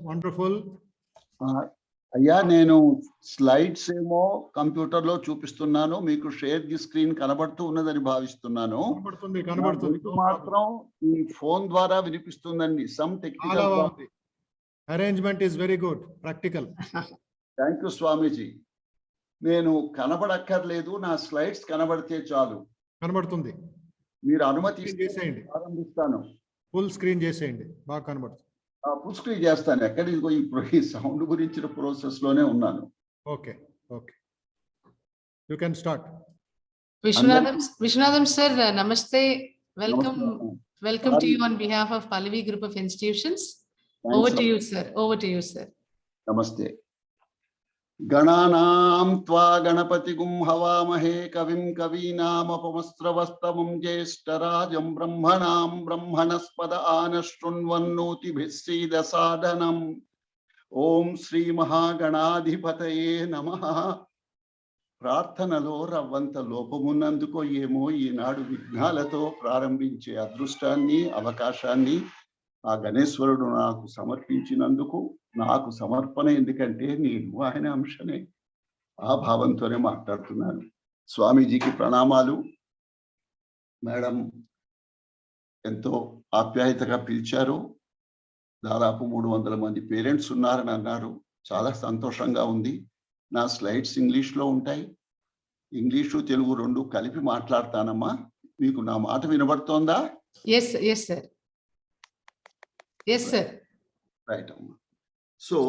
Wonderful. అయ్యా నేను slides ఏమో కంప్యూటర్ లో చూపిస్తున్నాను, మీకు షేర్ ది స్క్రీన్ కనబడుతూ ఉన్నదని భావిస్తున్నాను. కనబడుతుంది. మాత్రం ఈ ఫోన్ ద్వారా వినిపిస్తుందండి. Some technical arrangement is very good, practical. Thank you Swamiji. నేను కనబడక్కర్లేదు, నా స్లైడ్స్ కనబడితే చాలు. కనబడుతుంది. మీరు అనుమతి చేసేయండి, ప్రారంభిస్తాను. ఫుల్ స్క్రీన్ చేసేయండి, బాగా కనబడుతుంది. ఫుల్ స్క్రీన్ చేస్తాను. ఎక్కడ ఇప్పుడు ఈ సౌండ్ గురించిన ప్రాసెస్ లోనే ఉన్నాను. Okay okay, you can start. Vishwanathan sir, namaste. Welcome to you on behalf of Pallavi Group of Institutions. Over to you, sir. Over to you, sir. Namaste. गणानां त्वा गणपतिगुं हवामहे कविं कवीनामुपमस्रवस्तमं ज्येष्ठराजं ब्रह्मणां ब्रह्मणस्पद आनशृण्वन्नोतिभिः सीदसादनम्. ओं श्री महागणाधिपतये नमः. ప్రార్థనలో రవ్వంత లోపమున్నందుకో ఏమో ఈనాడు విఘ్నాలతో ప్రారంభించే అదృష్టాన్ని అవకాశాన్ని ఆ గణేశ్వరుడు నాకు సమర్పించినందుకు నాకు సమర్పణ. ఎందుకంటే నేను ఆయన అంశనే, ఆ భావంతోనే మాట్లాడుతున్నాను. స్వామీజీకి ప్రణామాలు. మేడం ఎంతో ఆప్యాయతగా పిలిచారు. దాదాపు 300 మంది పేరెంట్స్ ఉన్నారని అన్నారు. చాలా సంతోషంగా ఉంది. నా స్లైడ్స్ ఇంగ్లీష్లో ఉంటాయి. ఇంగ్లీషు తెలుగు రెండు కలిపి మాట్లాడతానమ్మా. మీకు నా మాట వినబడుతోందా? Yes, yes sir. Yes sir. Right అమ్మా. సో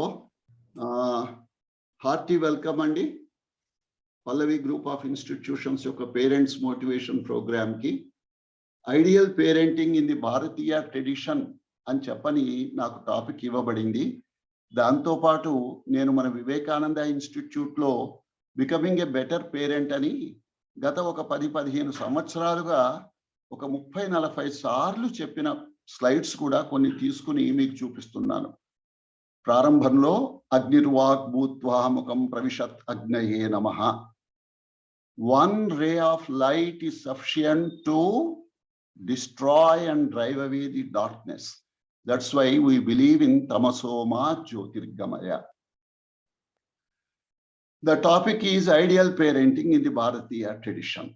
హార్టీ వెల్కమ్ అండి. పల్లవి గ్రూప్ ఆఫ్ ఇన్స్టిట్యూషన్స్ యొక్క పేరెంట్స్ మోటివేషన్ ప్రోగ్రామ్కి ideal parenting in the Bharatiya tradition అని చెప్పని నాకు టాపిక్ ఇవ్వబడింది. దాంతోపాటు నేను మన వివేకానంద ఇన్స్టిట్యూట్లో బికమింగ్ ఏ బెటర్ పేరెంట్ అని గత ఒక 10-15 సంవత్సరాలుగా ఒక 30-40 సార్లు చెప్పిన స్లైడ్స్ కూడా కొన్ని తీసుకుని మీకు చూపిస్తున్నాను. ప్రారంభంలో అగ్నిర్వాక్ భూత్వా ముఖం ప్రవిశత్ అగ్నయే నమః. One ray of light is sufficient to destroy and drive away the darkness. That's why we believe in tamasoma jyotirgamaya. The topic is ideal parenting in the Bharatiya tradition.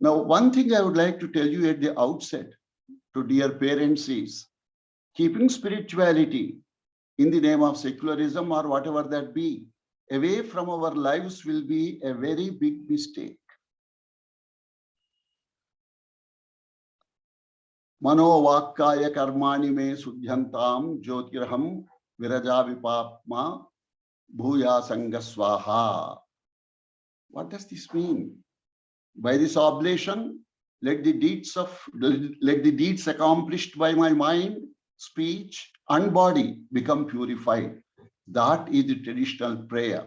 Now, one thing I would like to tell you at the outset to dear parents is keeping spirituality in the name of secularism or whatever that be away from our lives will be a very big mistake. मनोवाक्काय कर्माणि में शुद्ध्यन्तां ज्योतिर्हं विरजा विपाप्मा भूया संग स्वाहा. What does this mean? By this oblation, let the deeds accomplished by my mind, speech, and body become purified. That is the traditional prayer.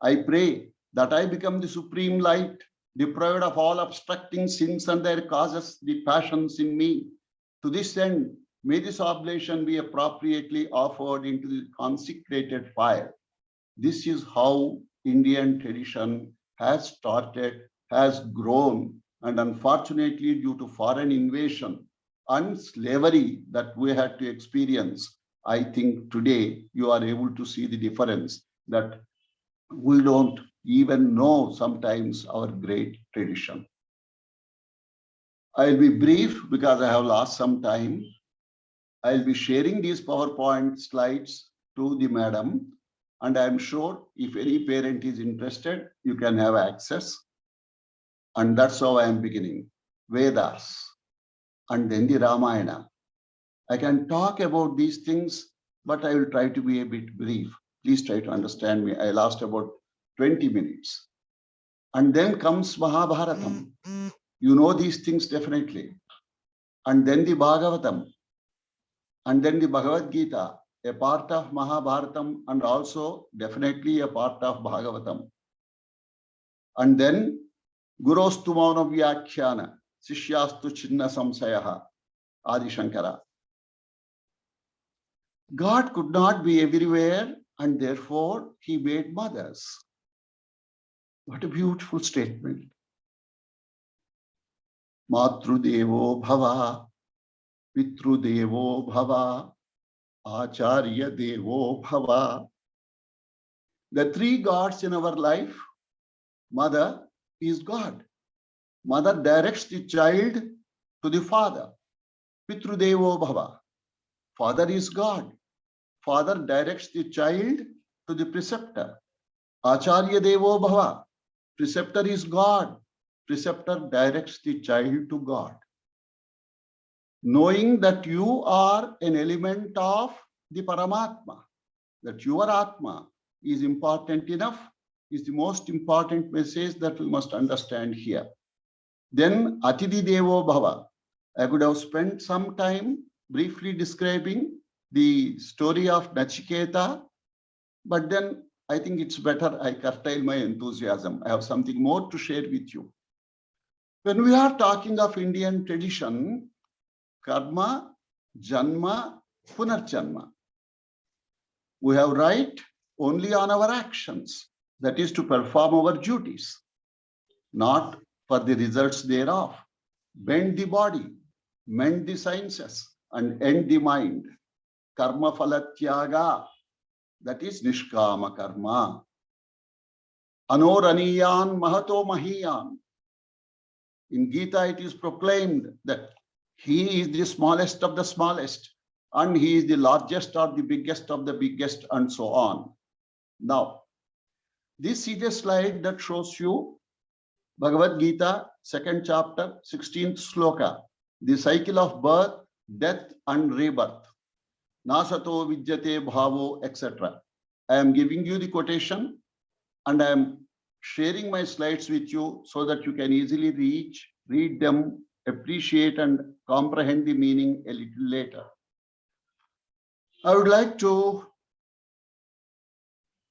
I pray that I become the supreme light, deprived of all obstructing sins and their causes, the passions in me. To this end, may this oblation be appropriately offered into the consecrated fire. This is how Indian tradition has started, has grown, and unfortunately, due to foreign invasion and slavery that we had to experience, I think today you are able to see the difference that we don't even know sometimes our great tradition. I'll be brief because I have lost some time. I'll be sharing these PowerPoint slides to the madam, and I'm sure if any parent is interested, you can have access. And that's how I am beginning. Vedas, and then the Ramayana. I can talk about these things, but I will try to be a bit brief. Please try to understand me. I lost about 20 minutes. And then comes Mahabharatam. You know these things definitely. And then the Bhagavatam. And then the Bhagavad Gita, a part of Mahabharatam and also definitely a part of Bhagavatam. And then Gurostu Mauna Vyakhyana, Sishyastu Chinna Samsayaha, Adi Shankara. God could not be everywhere and therefore he made mothers. What a beautiful statement. Matrudevo bhava, pitrudevo bhava, Acharya Devo Bhava. The three gods in our life, mother is God. Mother directs the child to the father. Pitru Devo Bhava. Father is God. Father directs the child to the preceptor. Acharya Devo Bhava. Preceptor is God. Preceptor directs the child to God. Knowing that you are an element of the Paramatma, that your Atma is important enough, is the most important message that we must understand here. Then Atidhi Devo Bhava. I could have spent some time briefly describing the story of Nachiketa, but then I think it's better I curtail my enthusiasm. I have something more to share with you. When we are talking of Indian tradition, karma, janma, punarjanma, we have right only on our actions, that is to perform our duties, not for the results thereof. Bend the body, mend the sciences, and end the mind. Karma phalatyaga, that is nishkama karma. Anoraniyan mahato mahiyan. In Gita, it is proclaimed that he is the smallest of the smallest, and he is the largest or the biggest of the biggest, and so on. Now, this is a slide that shows you Bhagavad Gita, 2nd chapter, 16th sloka, the cycle of birth, death, and rebirth. Nasato vidyate bhavo, etc. I am giving you the quotation and I am sharing my slides with you so that you can easily read them, appreciate and comprehend the meaning a little later. I would like to,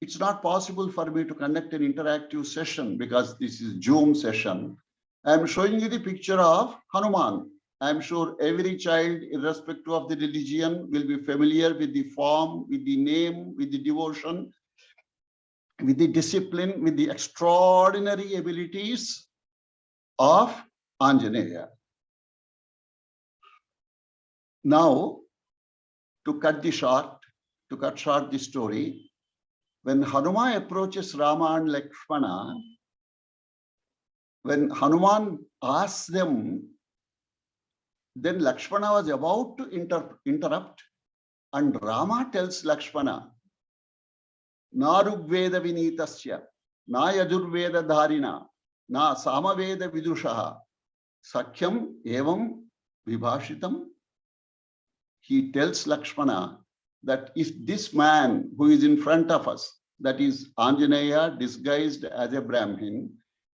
it's not possible for me to conduct an interactive session because this is Zoom session. I am showing you the picture of Hanuman. I am sure every child, irrespective of the religion, will be familiar with the form, with the name, with the devotion, with the discipline, with the extraordinary abilities of Anjaneya. Now, to cut short the story, when Hanuman approaches Rama and Lakshmana, when Hanuman asks them, then Lakshmana was about to interrupt, and Rama tells Lakshmana, Na Rugveda Vinitasya, Na Yajurveda Dharina, Na Samaveda Vidushaha, Sakyam Evam Vibhashitam. He tells Lakshmana that if this man who is in front of us, that is Anjaneya disguised as a Brahmin,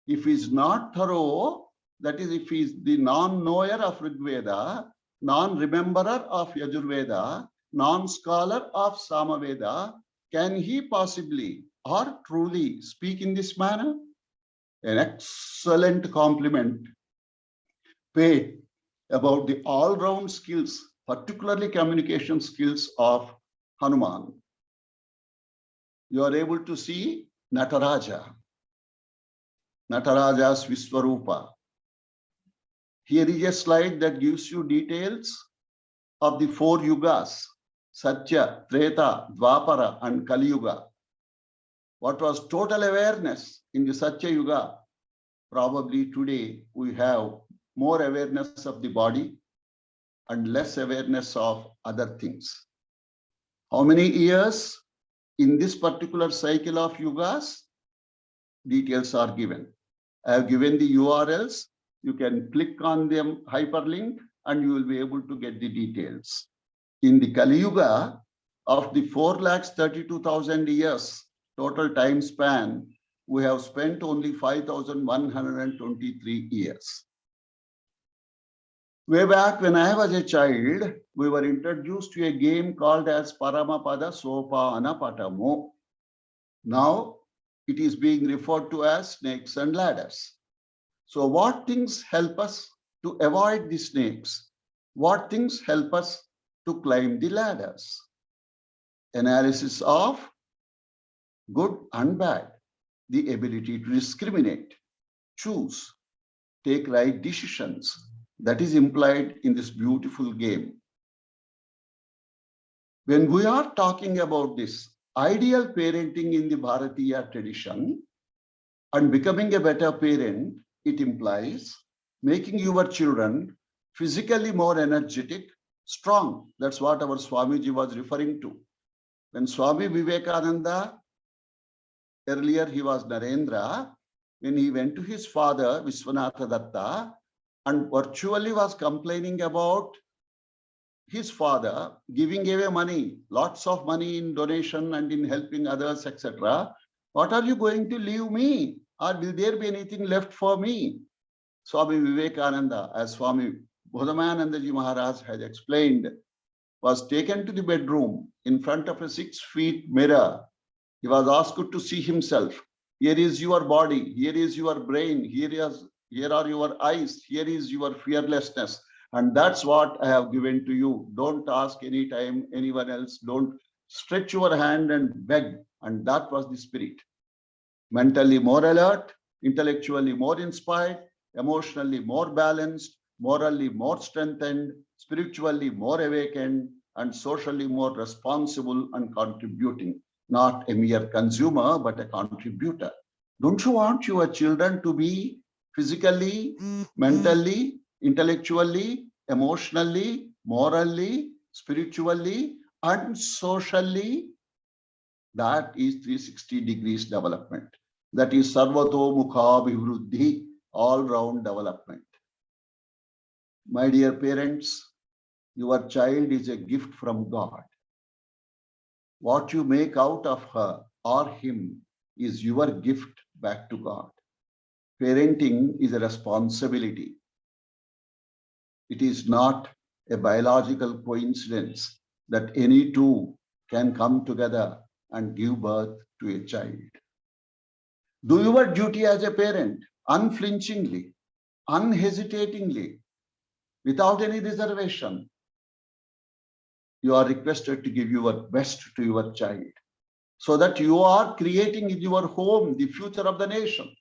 if he is not thorough, that is if he is the non-knower of Rigveda, non-rememberer of Yajurveda, non-scholar of Samaveda, can he possibly or truly speak in this manner? An excellent compliment paid about the all-round skills, particularly communication skills of Hanuman. You are able to see Nataraja, Nataraja's Viswarupa. Here is a slide that gives you details of the 4 yugas, Satya, Treta, Dwapara, and Kali Yuga. What was total awareness in the Satya Yuga? Probably today we have more awareness of the body and less awareness of other things. How many years in this particular cycle of yugas? Details are given. I have given the URLs. You can click on them, hyperlink, and you will be able to get the details. In the Kali Yuga, of the 4,32,000 years total time span, we have spent only 5,123 years. Way back when I was a child, we were introduced to a game called as Paramapada Sopana Patamo. Now it is being referred to as snakes and ladders. So what things help us to avoid the snakes? What things help us to climb the ladders? Analysis of good and bad, the ability to discriminate, choose, take right decisions. That is implied in this beautiful game. When we are talking about this ideal parenting in the Bharatiya tradition and becoming a better parent, it implies making your children physically more energetic, strong. That's what our Swamiji was referring to. When Swami Vivekananda, earlier he was Narendra, when he went to his father, Vishwanatha Datta, and virtually was complaining about his father giving away money, lots of money in donation and in helping others, etc. What are you going to leave me? Or will there be anything left for me? Swami Vivekananda, as Swami Bodhamanandaji Maharaj has explained, was taken to the bedroom in front of a 6-foot mirror. He was asked to see himself. Here is your body, here is your brain, here are your eyes, here is your fearlessness. And that's what I have given to you. Don't ask any time anyone else. Don't stretch your hand and beg. And that was the spirit. Mentally more alert, intellectually more inspired, emotionally more balanced, morally more strengthened, spiritually more awakened, and socially more responsible and contributing. Not a mere consumer, but a contributor. Don't you want your children to be physically, mentally, intellectually, emotionally, morally, spiritually, and socially? That is 360 degrees development. That is Sarvato Mukha Vivruddhi, all-round development. My dear parents, your child is a gift from God. What you make out of her or him is your gift back to God. Parenting is a responsibility. It is not a biological coincidence that any two can come together and give birth to a child. Do your duty as a parent unflinchingly, unhesitatingly, without any reservation. You are requested to give your best to your child so that you are creating in your home the future of the nation.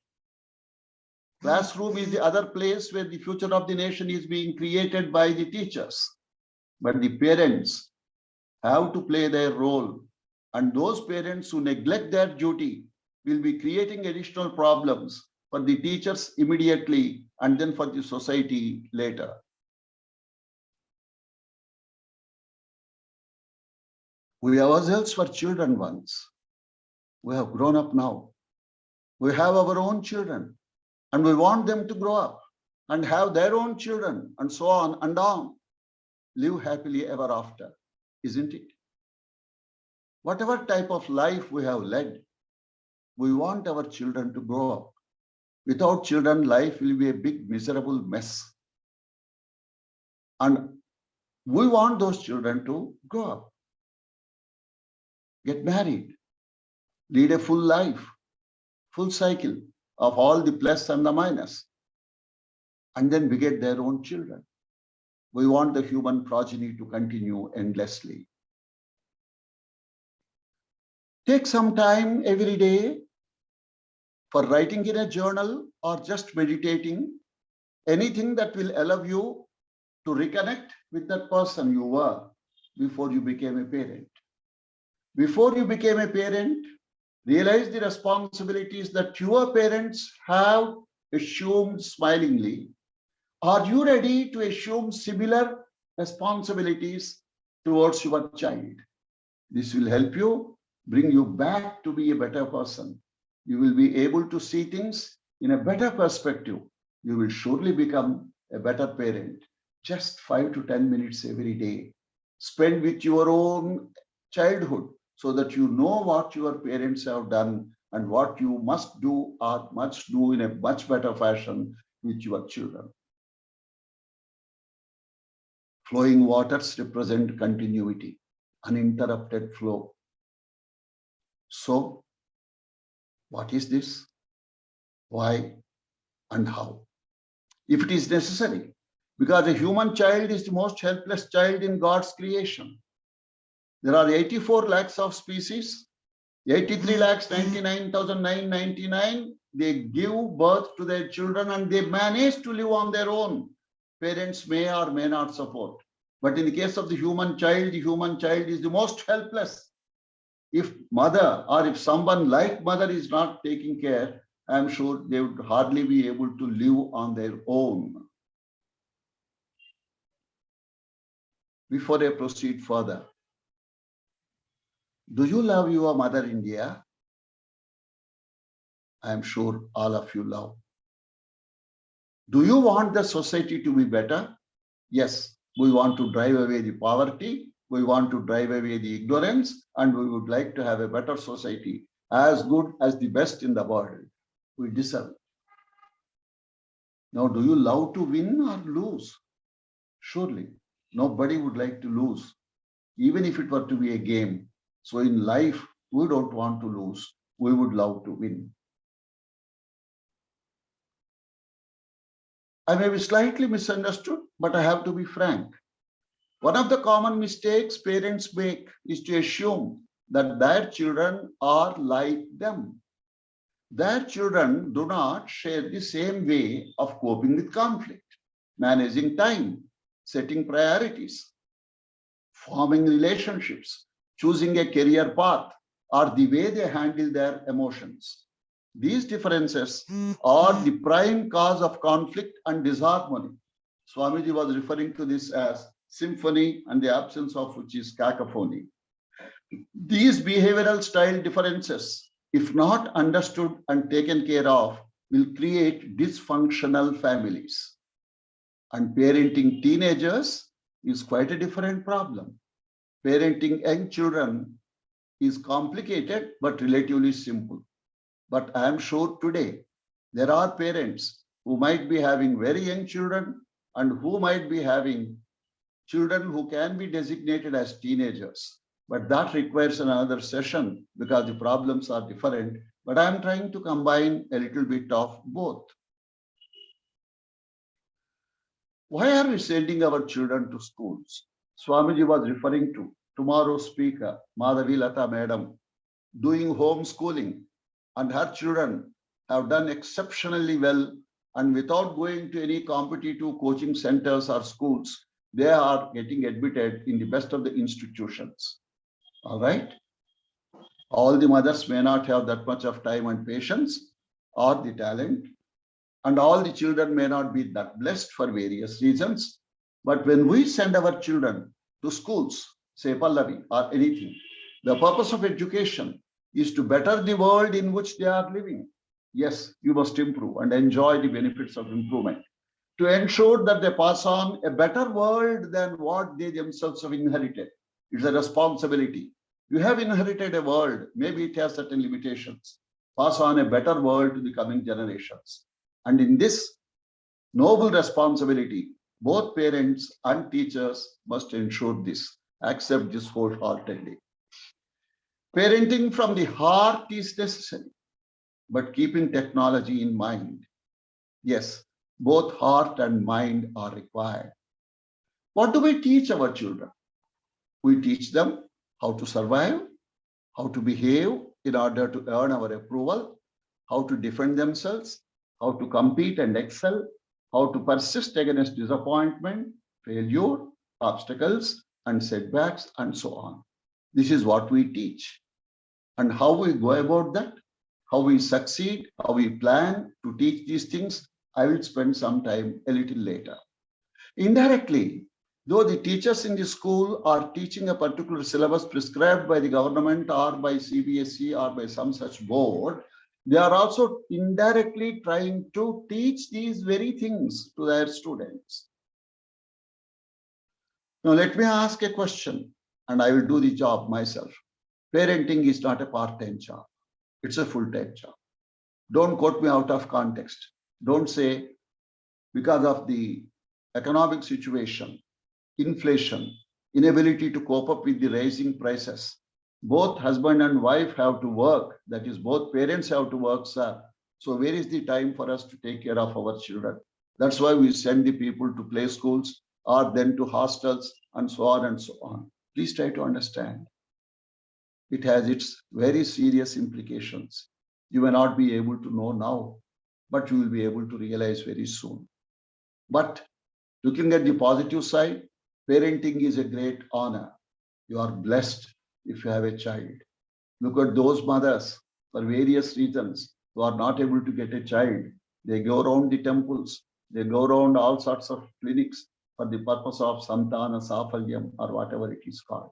Classroom is the other place where the future of the nation is being created by the teachers. But the parents have to play their role. And those parents who neglect their duty will be creating additional problems for the teachers immediately and then for the society later. We ourselves were children once. We have grown up now. We have our own children and we want them to grow up and have their own children and so on and on. Live happily ever after, isn't it? Whatever type of life we have led, we want our children to grow up. Without children, life will be a big miserable mess. And we want those children to grow up, get married, lead a full life, full cycle of all the plus and the minus, and then beget their own children. We want the human progeny to continue endlessly. Take some time every day for writing in a journal or just meditating, anything that will allow you to reconnect with that person you were before you became a parent. Before you became a parent, realize the responsibilities that your parents have assumed smilingly. Are you ready to assume similar responsibilities towards your child? This will help you bring you back to be a better person. You will be able to see things in a better perspective. You will surely become a better parent. Just 5 to 10 minutes every day. Spend with your own childhood so that you know what your parents have done and what you must do or must do in a much better fashion with your children. Flowing waters represent continuity, uninterrupted flow. So, what is this? Why and how? If it is necessary, because a human child is the most helpless child in God's creation. There are 84 lakhs of species, 83,99,999. They give birth to their children and they manage to live on their own. Parents may or may not support. But in the case of the human child is the most helpless. If mother or if someone like mother is not taking care, I am sure they would hardly be able to live on their own. Before I proceed further, do you love your mother India? I am sure all of you love. Do you want the society to be better? Yes, we want to drive away the poverty, we want to drive away the ignorance, and we would like to have a better society, as good as the best in the world. We deserve it. Now, do you love to win or lose? Surely, nobody would like to lose, even if it were to be a game. So in life, we don't want to lose. We would love to win. I may be slightly misunderstood, but I have to be frank. One of the common mistakes parents make is to assume that their children are like them. Their children do not share the same way of coping with conflict, managing time, setting priorities, forming relationships, choosing a career path, or the way they handle their emotions. These differences are the prime cause of conflict and disharmony. Swamiji was referring to this as symphony, and the absence of which is cacophony. These behavioral style differences, if not understood and taken care of, will create dysfunctional families. And parenting teenagers is quite a different problem. Parenting young children is complicated but relatively simple. But I am sure today there are parents who might be having very young children and who might be having children who can be designated as teenagers. But that requires another session because the problems are different. But I am trying to combine a little bit of both. Why are we sending our children to schools? Swamiji was referring to tomorrow's speaker, Madhavi Lata Madam, doing homeschooling, and her children have done exceptionally well, and without going to any competitive coaching centers or schools, they are getting admitted in the best of the institutions. All right. All the mothers may not have that much of time and patience or the talent, and all the children may not be that blessed for various reasons. But when we send our children to schools, say Pallavi or anything, the purpose of education is to better the world in which they are living. Yes, you must improve and enjoy the benefits of improvement, to ensure that they pass on a better world than what they themselves have inherited. It's a responsibility. You have inherited a world, maybe it has certain limitations. Pass on a better world to the coming generations. And in this noble responsibility, both parents and teachers must ensure this, accept this wholeheartedly. Parenting from the heart is necessary, but keeping technology in mind. Yes, both heart and mind are required. What do we teach our children? We teach them how to survive, how to behave in order to earn our approval, how to defend themselves, how to compete and excel, how to persist against disappointment, failure, obstacles, and setbacks, and so on. This is what we teach. And how we go about that, how we succeed, how we plan to teach these things, I will spend some time a little later. Indirectly, though the teachers in the school are teaching a particular syllabus prescribed by the government or by CBSE or by some such board, they are also indirectly trying to teach these very things to their students. Now, let me ask a question, and I will do the job myself. Parenting is not a part-time job. It's a full-time job. Don't quote me out of context. Don't say because of the economic situation, inflation, inability to cope up with the rising prices, both husband and wife have to work. That is, both parents have to work, sir. So where is the time for us to take care of our children? That's why we send the people to play schools or then to hostels and so on and so on. Please try to understand. It has its very serious implications. You may not be able to know now, but you will be able to realize very soon. But looking at the positive side, Parenting is a great honor. You are blessed if you have a child. Look at those mothers for various reasons who are not able to get a child. They go around the temples, they go around all sorts of clinics for the purpose of Santana Safalyam or whatever it is called.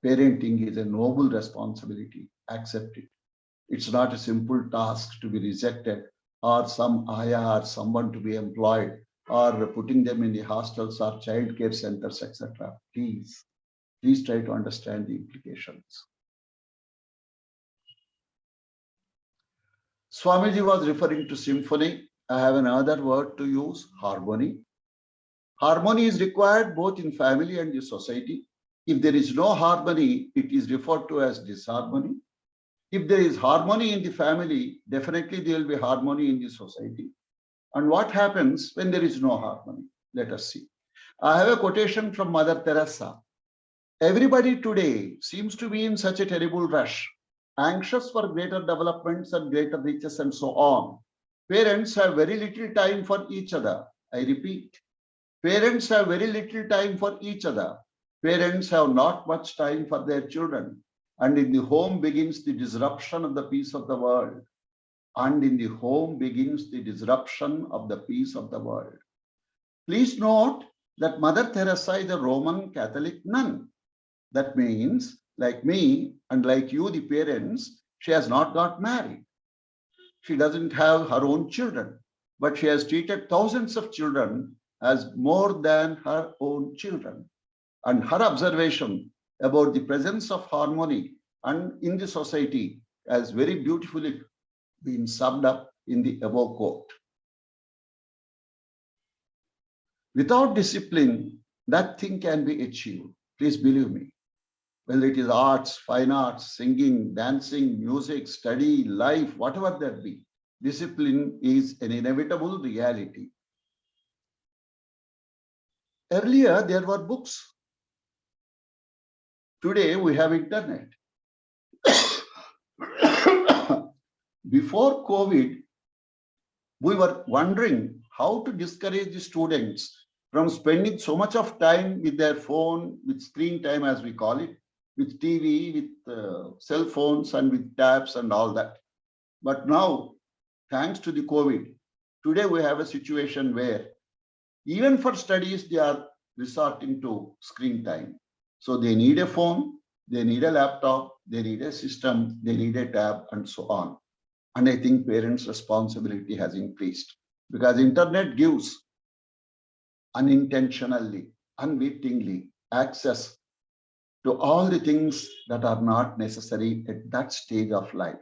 Parenting is a noble responsibility. Accept it. It's not a simple task to be rejected, or some ayah or someone to be employed, or putting them in the hostels or child care centers, etc. Please try to understand the implications. Swamiji was referring to symphony. I have another word to use, harmony. Harmony is required both in family and in society. If there is no harmony, it is referred to as disharmony. If there is harmony in the family, definitely there will be harmony in the society. And what happens when there is no harmony? Let us see. I have a quotation from Mother Teresa. Everybody today seems to be in such a terrible rush, anxious for greater developments and greater riches and so on. Parents have very little time for each other. I repeat, parents have very little time for each other. Parents have not much time for their children. And in the home begins the disruption of the peace of the world. And in the home begins the disruption of the peace of the world. Please note that Mother Teresa is a Roman Catholic nun. That means, like me and like you, the parents, she has not got married. She doesn't have her own children, but she has treated thousands of children as more than her own children. And her observation about the presence of harmony and in the society has very beautifully been summed up in the above quote. Without discipline, nothing can be achieved. Please believe me. Whether it is arts, fine arts, singing, dancing, music, study, life, whatever that be, discipline is an inevitable reality. Earlier, there were books. Today, we have internet. Before COVID, we were wondering how to discourage the students from spending so much of time with their phone, with screen time as we call it, with TV, with cell phones and with tabs and all that. But now, thanks to the COVID, today we have a situation where even for studies, they are resorting to screen time. So they need a phone, they need a laptop, they need a system, they need a tab and so on. And I think parents' responsibility has increased because internet gives unintentionally, unwittingly access to all the things that are not necessary at that stage of life.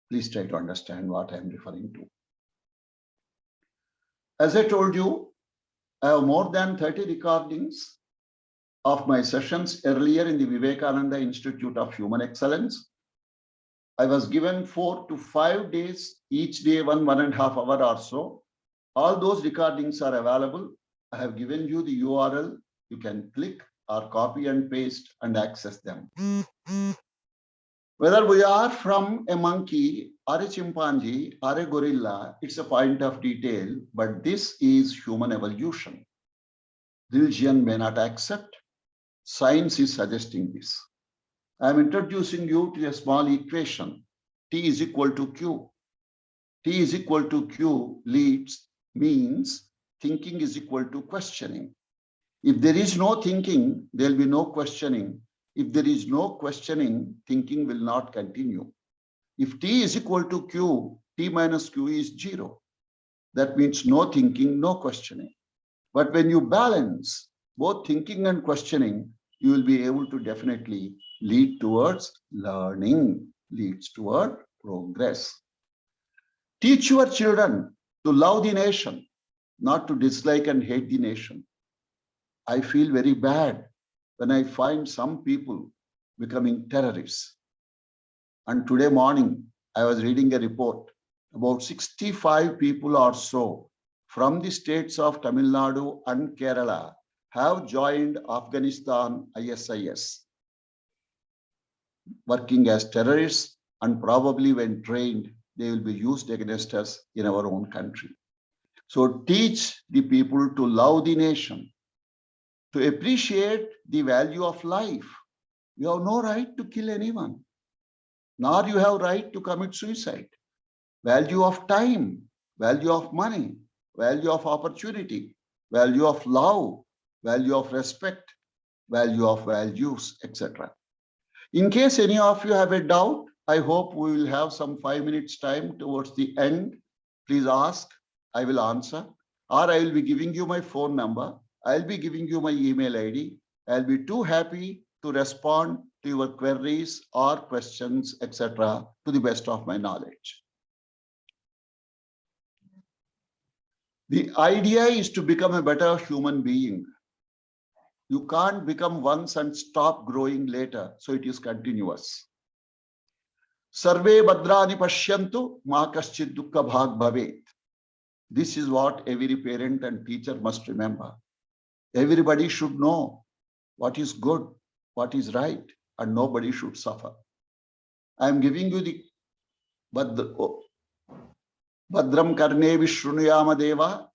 Please try to understand what I am referring to. As I told you, I have more than 30 recordings of my sessions earlier in the Vivekananda Institute of Human Excellence. I was given 4 to 5 days, each day 1.5 hours or so. All those recordings are available. I have given you the URL. You can click or copy and paste and access them. Whether we are from a monkey or a chimpanzee or a gorilla, it's a point of detail, but this is human evolution. Religion may not accept. Science is suggesting this. I am introducing you to a small equation. T is equal to Q. T is equal to Q means thinking is equal to questioning. If there is no thinking, there will be no questioning. If there is no questioning, thinking will not continue. If T is equal to Q, T minus Q is 0. That means no thinking, no questioning. But when you balance both thinking and questioning, you will be able to definitely lead towards learning, leads toward progress. Teach your children to love the nation, not to dislike and hate the nation. I feel very bad when I find some people becoming terrorists. And today morning, I was reading a report about 65 people or so from the states of Tamil Nadu and Kerala have joined Afghanistan ISIS, working as terrorists, and probably when trained, they will be used against us in our own country. So teach the people to love the nation, to appreciate the value of life. You have no right to kill anyone, nor you have right to commit suicide. Value of time, value of money, value of opportunity, value of love, value of respect, value of values, etc. In case any of you have a doubt, I hope we will have some 5 minutes time towards the end. Please ask, I will answer, or I will be giving you my phone number. I'll be giving you my email ID. I'll be too happy to respond to your queries or questions, etc., to the best of my knowledge. The idea is to become a better human being. You can't become once and stop growing later, so it is continuous. Sarve Bhadrani Pashyantu Ma Kaschid Dukkha Bhag Bhavet. This is what every parent and teacher must remember. Everybody should know what is good, what is right, and nobody should suffer. I am giving you the Bhadram Karne Vishrunuyama Deva,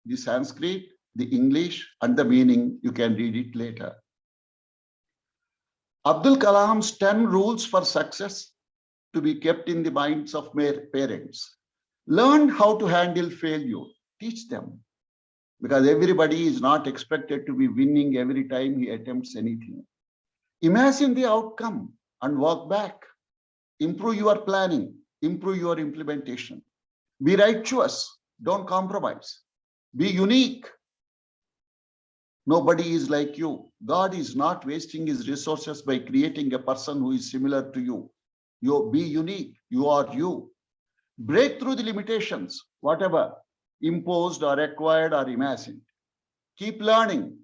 the Sanskrit, the English, and the meaning. You can read it later. Abdul Kalam's 10 rules for success to be kept in the minds of parents. Learn how to handle failure. Teach them. Because everybody is not expected to be winning every time he attempts anything. Imagine the outcome and work back. Improve your planning. Improve your implementation. Be righteous. Don't compromise. Be unique. Nobody is like you. God is not wasting his resources by creating a person who is similar to you. You be unique. You are you. Break through the limitations, whatever imposed or acquired or imagined. Keep learning.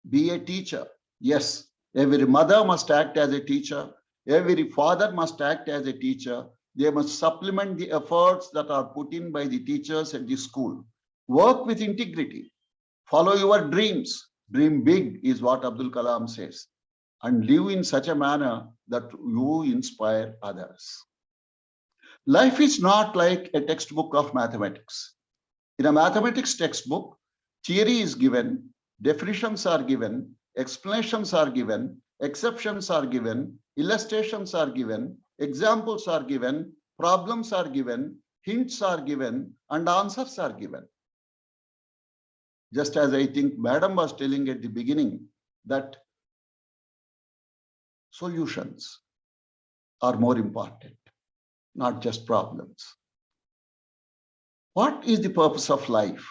Be a teacher. Yes, every mother must act as a teacher. Every father must act as a teacher. They must supplement the efforts that are put in by the teachers at the school. Work with integrity. Follow your dreams. Dream big is what Abdul Kalam says. And live in such a manner that you inspire others. Life is not like a textbook of mathematics. In a mathematics textbook, theory is given, definitions are given, explanations are given, exceptions are given, illustrations are given, examples are given, problems are given, hints are given, and answers are given. Just as I think Madam was telling at the beginning that solutions are more important, not just problems. What is the purpose of life?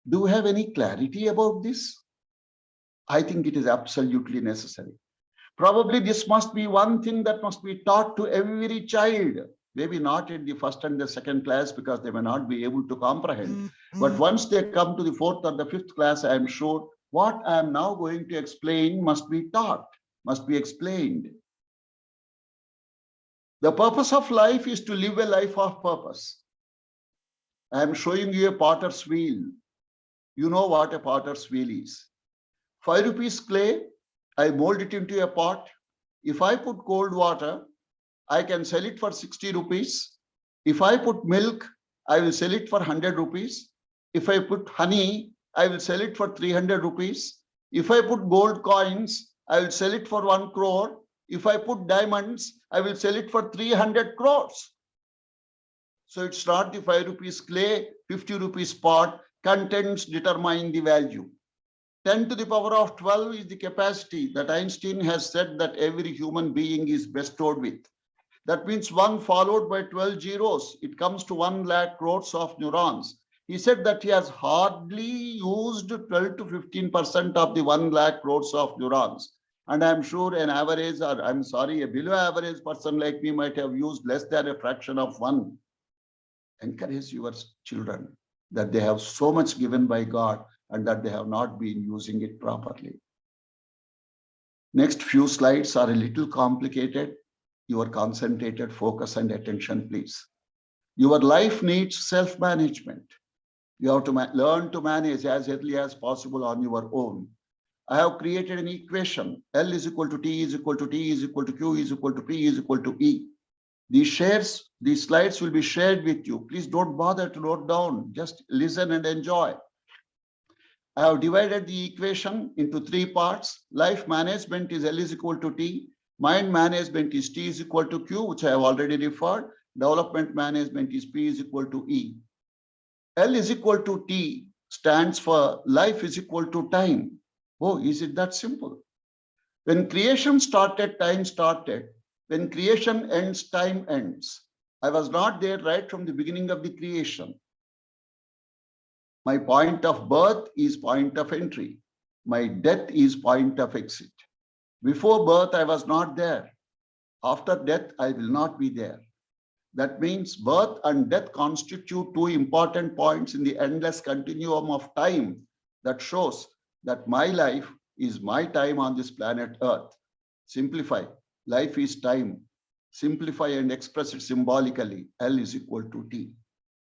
Do you have any clarity about this? I think it is absolutely necessary. Probably this must be one thing that must be taught to every child. Maybe not in the first and the second class because they may not be able to comprehend. But once they come to the 4th or the 5th class, I am sure what I am now going to explain must be taught, must be explained. The purpose of life is to live a life of purpose. I am showing you a potter's wheel. You know what a potter's wheel is. 5 rupees clay, I mold it into a pot. If I put cold water, I can sell it for 60 rupees. If I put milk, I will sell it for 100 rupees. If I put honey, I will sell it for 300 rupees. If I put gold coins, I will sell it for 1 crore. If I put diamonds, I will sell it for 300 crores. So it's not the 5 rupees clay, 50 rupees pot, contents determine the value. 10 to the power of 12 is the capacity that Einstein has said that every human being is bestowed with. That means 1 followed by 12 zeros. It comes to 1 lakh crores of neurons. He said that he has hardly used 12 to 15% of the 1 lakh crores of neurons. And I'm sure an average, or I'm sorry, a below average person like me might have used less than a fraction of 1. Encourage your children that they have so much given by God and that they have not been using it properly. Next few slides are a little complicated. Your concentrated focus and attention, please. Your life needs self-management. You have to learn to manage as early as possible on your own. I have created an equation. L is equal to T is equal to T is equal to Q is equal to P is equal to E. These slides will be shared with you. Please don't bother to note down. Just listen and enjoy. I have divided the equation into 3 parts. Life management is L is equal to T. Mind management is T is equal to Q, which I have already referred. Development management is P is equal to E. L is equal to T stands for life is equal to time. Oh, is it that simple? When creation started, time started. When creation ends, time ends. I was not there right from the beginning of the creation. My point of birth is point of entry. My death is point of exit. Before birth, I was not there. After death, I will not be there. That means birth and death constitute 2 important points in the endless continuum of time that shows that my life is my time on this planet Earth. Simplify. Life is time. Simplify and express it symbolically. L is equal to T.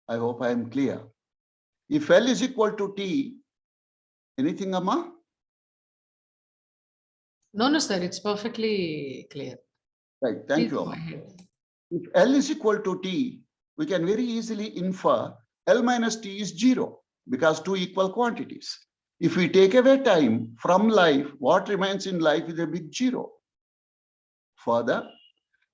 I hope I am clear. If L is equal to T, anything, Amma? No, sir. It's perfectly clear. Right. Thank Please you, go Amma. ahead. If L is equal to T, we can very easily infer L minus T is 0 because 2 equal quantities. If we take away time from life, what remains in life is a big 0. Further,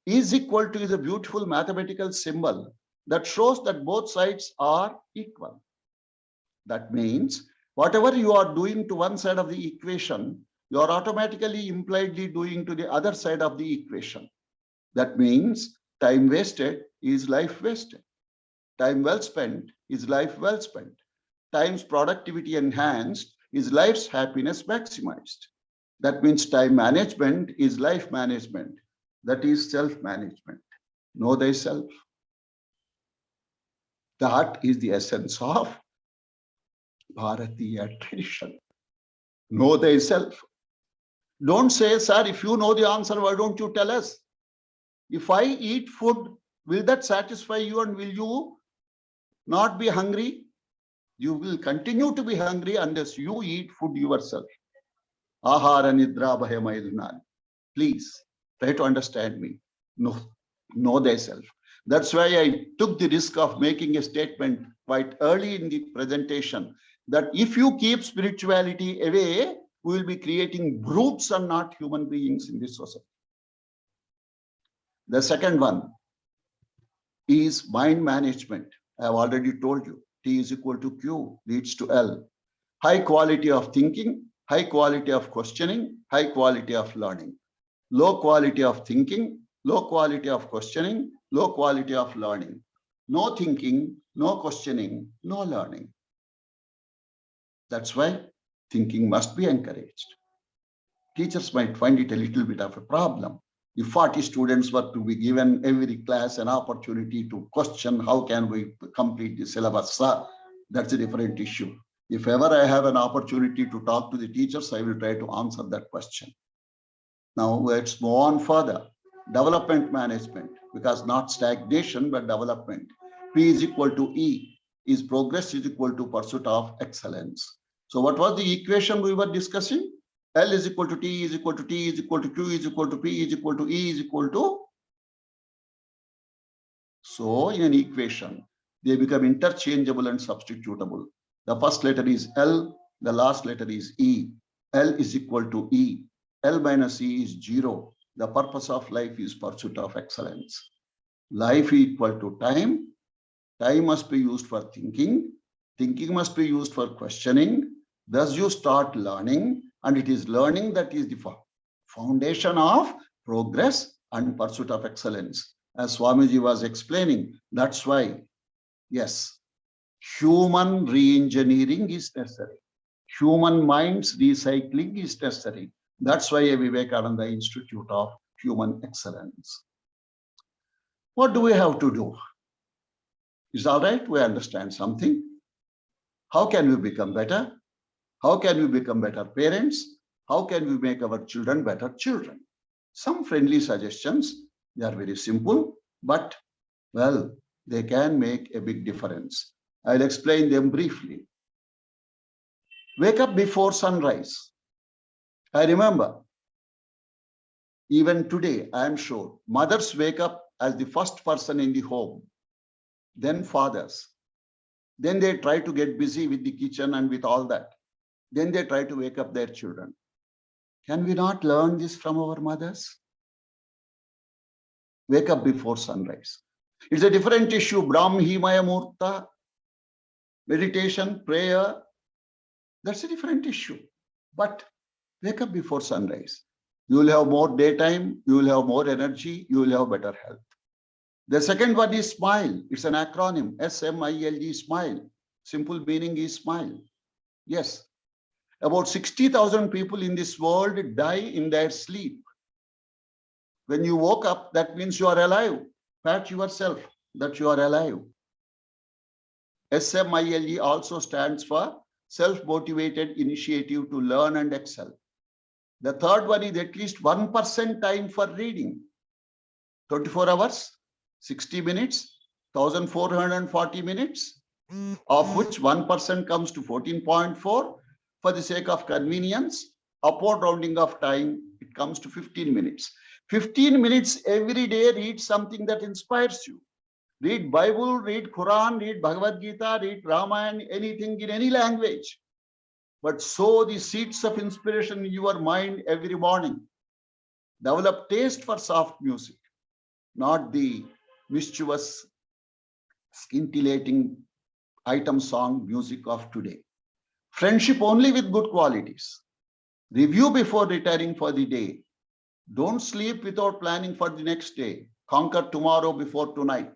E is equal to is a beautiful mathematical symbol that shows that both sides are equal. That means whatever you are doing to one side of the equation, you are automatically impliedly doing to the other side of the equation. That means time wasted is life wasted. Time well spent is life well spent. Time's productivity enhanced is life's happiness maximized. That means time management is life management. That is self-management. Know thyself. That is the essence of Bharatiya tradition. Know thyself. Don't say, sir, if you know the answer, why don't you tell us? If I eat food, will that satisfy you and will you not be hungry? You will continue to be hungry unless you eat food yourself. Ahara nidra bhayamaydunani. Please try to understand me. Know thyself. That's why I took the risk of making a statement quite early in the presentation that if you keep spirituality away, we will be creating brutes and not human beings in this society. The second one is mind management. I have already told you, T is equal to Q leads to L. High quality of thinking, high quality of questioning, high quality of learning. Low quality of thinking, low quality of questioning, low quality of learning. No thinking, no questioning, no learning. That's why thinking must be encouraged. Teachers might find it a little bit of a problem. If 40 students were to be given every class an opportunity to question how can we complete the syllabus, that's a different issue. If ever I have an opportunity to talk to the teachers, I will try to answer that question. Now let's move on further. Development management, because not stagnation, but development. P is equal to E, is progress is equal to pursuit of excellence. So what was the equation we were discussing? L is equal to T is equal to T is equal to Q is equal to P is equal to E is equal to. So in an equation, they become interchangeable and substitutable. The first letter is L, the last letter is E. L is equal to E. L minus E is 0. The purpose of life is pursuit of excellence. Life equal to time. Time must be used for thinking. Thinking must be used for questioning. Thus you start learning, and it is learning that is the foundation of progress and pursuit of excellence. As Swamiji was explaining, that's why, yes, human re-engineering is necessary. Human minds recycling is necessary. That's why Vivekananda Institute of Human Excellence. What do we have to do? Is all right? We understand something. How can we become better? How can we become better parents? How can we make our children better children? Some friendly suggestions. They are very simple, but well, they can make a big difference. I'll explain them briefly. Wake up before sunrise. I remember, even today, I am sure, mothers wake up as the first person in the home, then fathers. Then they try to get busy with the kitchen and with all that. Then they try to wake up their children. Can we not learn this from our mothers? Wake up before sunrise. It's a different issue. Brahmi Maya Murta, meditation, prayer, that's a different issue. But wake up before sunrise. You will have more daytime, you will have more energy, you will have better health. The second one is smile. It's an acronym, SMILE, smile. Simple meaning is smile. Yes. About 60,000 people in this world die in their sleep. When you woke up, that means you are alive. Pat yourself that you are alive. SMILE also stands for self-motivated initiative to learn and excel. The third one is at least 1% time for reading. 24 hours, 60 minutes, 1,440 minutes, of which 1% comes to 14.4. For the sake of convenience, upward rounding of time, it comes to 15 minutes. 15 minutes every day, read something that inspires you. Read Bible, read Quran, read Bhagavad Gita, read Ramayana, anything in any language. But sow the seeds of inspiration in your mind every morning. Develop taste for soft music, not the mischievous, scintillating item song music of today. Friendship only with good qualities. Review before retiring for the day. Don't sleep without planning for the next day. Conquer tomorrow before tonight.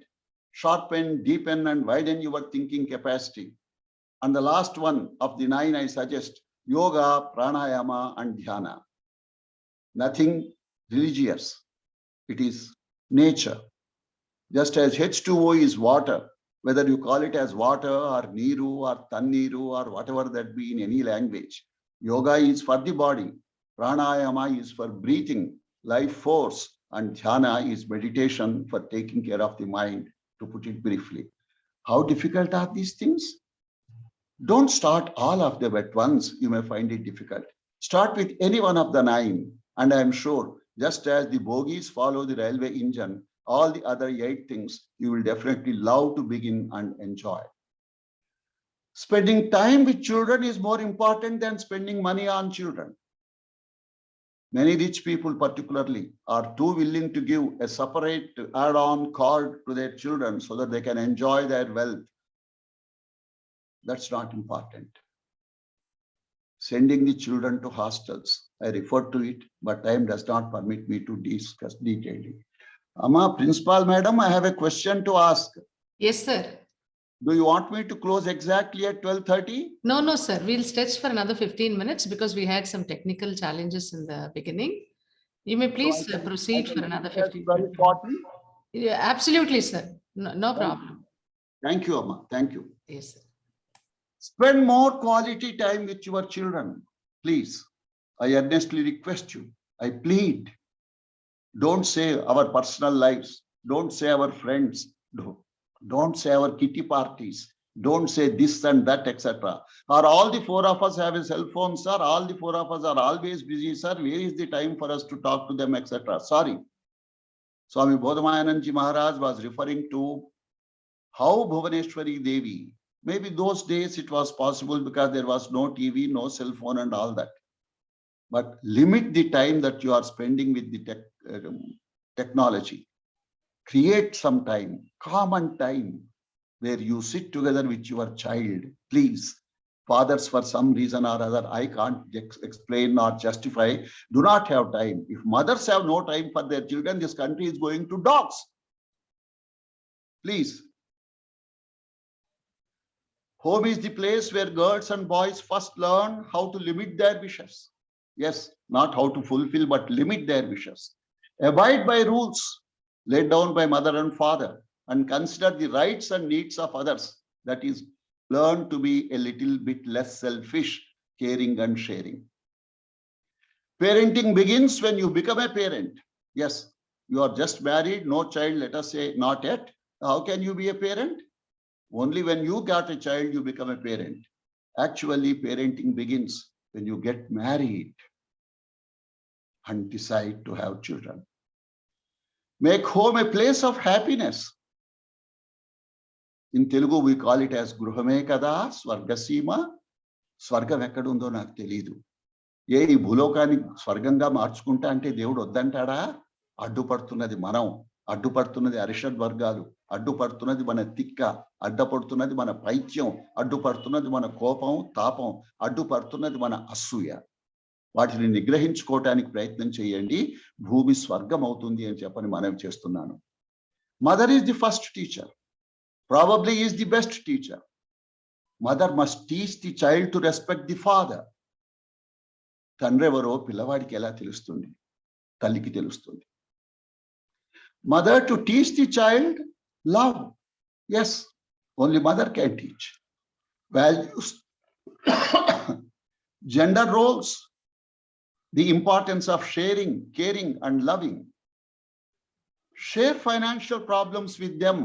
Sharpen, deepen, and widen your thinking capacity. And the last one of the 9 I suggest, yoga, pranayama, and dhyana. Nothing religious. It is nature. Just as H2O is water, whether you call it as water or niru or tanniru or whatever that be in any language. Yoga is for the body. Pranayama is for breathing, life force, and dhyana is meditation for taking care of the mind, to put it briefly. How difficult are these things? Don't start all of them at once. You may find it difficult. Start with any one of the 9. And I am sure, just as the bogies follow the railway engine, all the other 8 things you will definitely love to begin and enjoy. Spending time with children is more important than spending money on children. Many rich people particularly are too willing to give a separate add-on card to their children so that they can enjoy their wealth. That's not important. Sending the children to hostels, I referred to it, but time does not permit me to discuss detailedly. Amma, Principal Madam, I have a question to ask. Yes, sir. Do you want me to close exactly at 12:30? No, sir. We'll stretch for another 15 minutes because we had some technical challenges in the beginning. You may please proceed for another 15 minutes. Yeah, absolutely, sir. No problem. Thank you, Amma. Thank you. Yes, sir. Spend more quality time with your children, please. I earnestly request you. I plead. Don't say our personal lives. Don't say our friends. Don't say our kitty parties. Don't say this and that, etc. Are all the 4 of us have a cell phone, sir? All the 4 of us are always busy, sir. Where is the time for us to talk to them, etc.? Sorry. Swami Bodhamayananji Maharaj was referring to how Bhuvaneshwari Devi, maybe those days it was possible because there was no TV, no cell phone and all that. But limit the time that you are spending with the technology. Create some time, common time, where you sit together with your child. Please, fathers, for some reason or other, I can't explain or justify, do not have time. If mothers have no time for their children, this country is going to dogs. Please. Home is the place where girls and boys first learn how to limit their wishes. Yes, not how to fulfill, but limit their wishes. Abide by rules laid down by mother and father, and consider the rights and needs of others. That is, learn to be a little bit less selfish, caring and sharing. Parenting begins when you become a parent. Yes, you are just married, no child, let us say not yet. How can you be a parent? Only when you got a child, you become a parent. Actually, parenting begins when you get married and decide to have children. Make home a place of happiness. In Telugu, we call it as Gruhame Kada Swargasima. Swargam ekkadundo naaku teliyadu. ఈ భూలోకాన్ని స్వర్గంగా మార్చుకుంటా అంటే దేవుడు వద్దంటాడా? అడ్డుపడుతున్నది మనం, అడ్డుపడుతున్నది అరిషడ్ వర్గాలు, అడ్డుపడుతున్నది మన తిక్క, అడ్డుపడుతున్నది మన పైత్యం, అడ్డుపడుతున్నది మన కోపం తాపం, అడ్డుపడుతున్నది మన అసూయ. వాటిని నిగ్రహించుకోవటానికి ప్రయత్నం చేయండి. భూమి స్వర్గం అవుతుంది అని చెప్పని మనవి చేస్తున్నాను. Mother is the first teacher, probably is the best teacher. Mother must teach the child to respect the father. తండ్రి ఎవరో పిల్లవాడికి ఎలా తెలుస్తుంది? తల్లికి తెలుస్తుంది. Mother to teach the child love. Yes, only mother can teach. Values, gender roles, the importance of sharing, caring, and loving. Share financial problems with them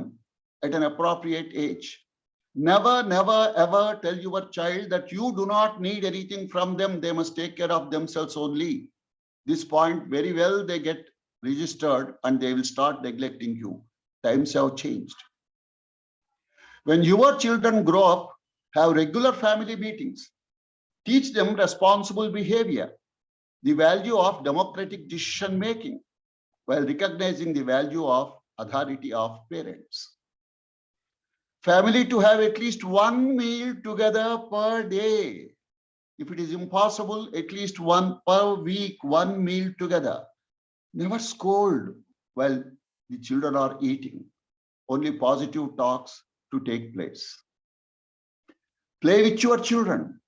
at an appropriate age. Never, never, ever tell your child that you do not need anything from them. They must take care of themselves only. This point very well they get registered and they will start neglecting you. Times have changed. When your children grow up, have regular family meetings. Teach them responsible behavior, the value of democratic decision making, while recognizing the value of authority of parents. Family to have at least one meal together per day. If it is impossible, at least one per week, one meal together. Never scold while the children are eating. Only positive talks to take place. Play with your children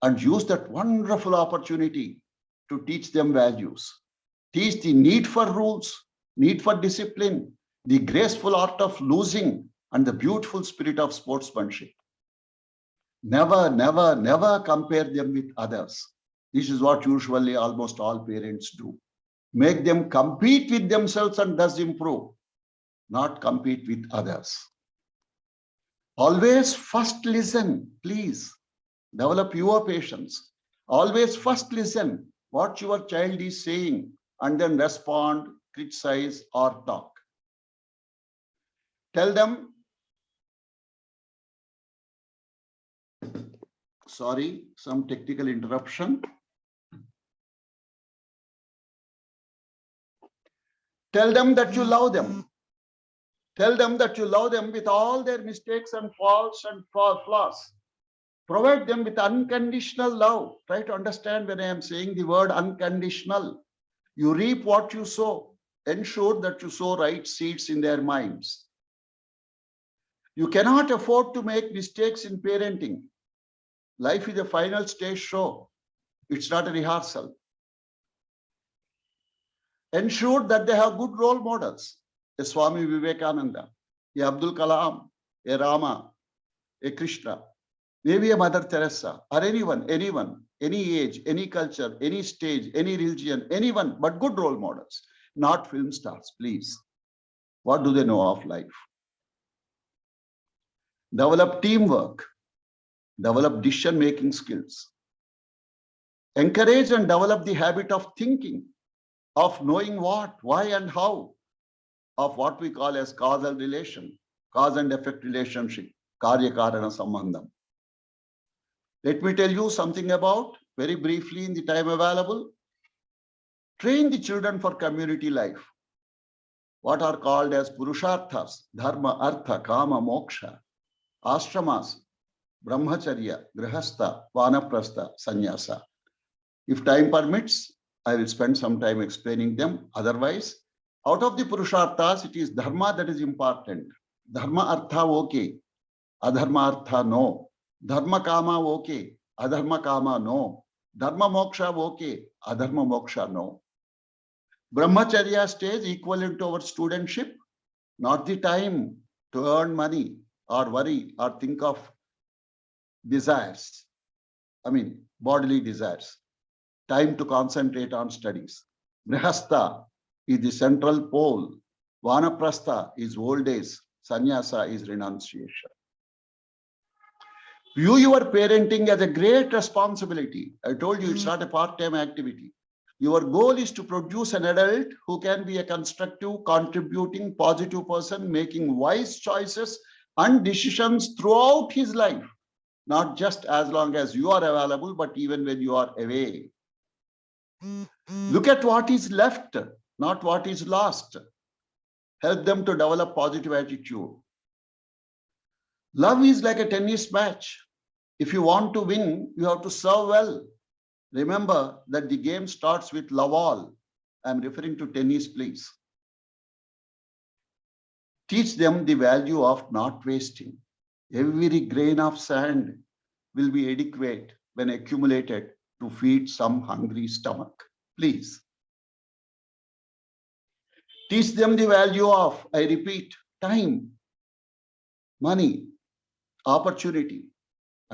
and use that wonderful opportunity to teach them values. Teach the need for rules, need for discipline, the graceful art of losing, and the beautiful spirit of sportsmanship. Never, never, never compare them with others. This is what usually almost all parents do. Make them compete with themselves and thus improve, not compete with others. Always first listen, please. Develop your patience. Always first listen what your child is saying and then respond, criticize, or talk. Tell them, sorry, some technical interruption. Tell them that you love them. Tell them that you love them with all their mistakes and faults and flaws. Provide them with unconditional love. Try to understand when I am saying the word unconditional. You reap what you sow. Ensure that you sow right seeds in their minds. You cannot afford to make mistakes in parenting. Life is a final stage show. It's not a rehearsal. Ensure that they have good role models. A Swami Vivekananda, a Abdul Kalam, a Rama, a Krishna, maybe a Mother Teresa, or anyone, any age, any culture, any stage, any religion, anyone, but good role models, not film stars, please. What do they know of life? Develop teamwork. Develop decision-making skills. Encourage and develop the habit of thinking, of knowing what, why, and how, of what we call as causal relation, cause and effect relationship, karya karana sambandham. Let me tell you something about, very briefly in the time available. Train the children for community life. What are called as purusharthas, dharma, artha, kama, moksha, ashramas, brahmacharya, grihastha, vanaprastha, sannyasa. If time permits, I will spend some time explaining them. Otherwise, out of the purusharthas, it is dharma that is important. Dharma artha okay, adharma artha no. Dharma kama okay, adharma kama no. Dharma moksha okay, adharma moksha no. Brahmacharya stage equivalent to our studentship, not the time to earn money or worry or think of desires. I mean, bodily desires. Time to concentrate on studies. Grihastha is the central pole. Vanaprastha is old days. Sannyasa is renunciation. View your parenting as a great responsibility. I told you it's not a part-time activity. Your goal is to produce an adult who can be a constructive, contributing, positive person, making wise choices and decisions throughout his life, not just as long as you are available, but even when you are away. Look at what is left, not what is lost. Help them to develop positive attitude. Love is like a tennis match. If you want to win, you have to serve well. Remember that the game starts with love all. I'm referring to tennis, please. Teach them the value of not wasting. Every grain of sand will be adequate when accumulated to feed some hungry stomach. Please. Teach them the value of, I repeat, time, money, opportunity,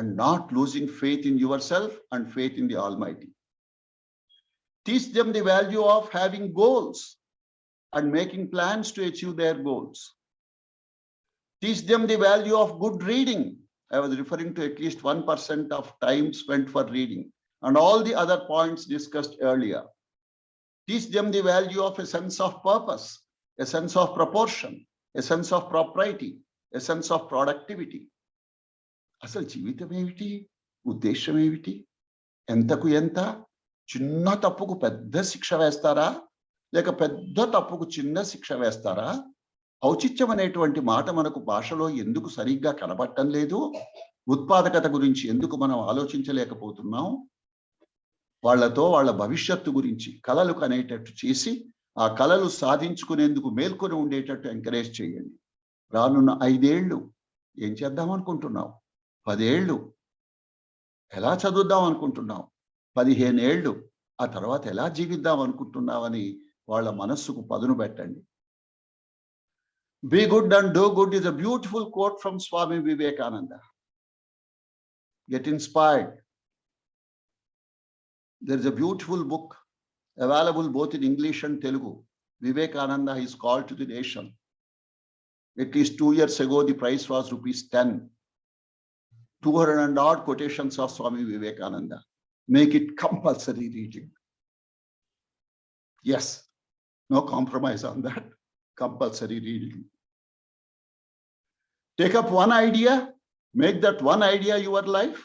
and not losing faith in yourself and faith in the Almighty. Teach them the value of having goals and making plans to achieve their goals. Teach them the value of good reading. I was referring to at least 1% of time spent for reading and all the other points discussed earlier. Teach them the value of a sense of purpose, a sense of proportion, a sense of propriety, a sense of productivity. అసలు జీవితం ఏమిటి, ఉద్దేశం ఏమిటి, ఎంతకు ఎంత, చిన్న తప్పుకు పెద్ద శిక్ష వేస్తారా లేక పెద్ద తప్పుకు చిన్న శిక్ష వేస్తారా? ఔచిత్యం అనేటువంటి మాట మనకు భాషలో ఎందుకు సరిగ్గా కనబడటం లేదు? ఉత్పాదకత గురించి ఎందుకు మనం ఆలోచించలేకపోతున్నాం? వాళ్లతో వాళ్ళ భవిష్యత్తు గురించి కలలు కనేటట్టు చేసి ఆ కలలు సాధించుకునేందుకు మేల్కొని ఉండేటట్టు ఎంకరేజ్ చేయండి. రానున్న 5 ఏళ్ళు ఏం చేద్దాం అనుకుంటున్నావు? 10 ఏళ్ళు ఎలా చదువుదాం అనుకుంటున్నావు? 15 ఏళ్ళు ఆ తర్వాత ఎలా జీవిద్దాం అనుకుంటున్నావని వాళ్ళ మనస్సుకు పదును పెట్టండి. Be good and do good is a beautiful quote from Swami Vivekananda. Get inspired. There is a beautiful book available both in English and Telugu. Vivekananda is called to the nation. At least 2 years ago, the price was ₹10. 200 and odd quotations of Swami Vivekananda. Make it compulsory reading. Yes, no compromise on that. Compulsory reading. Take up one idea, make that one idea your life,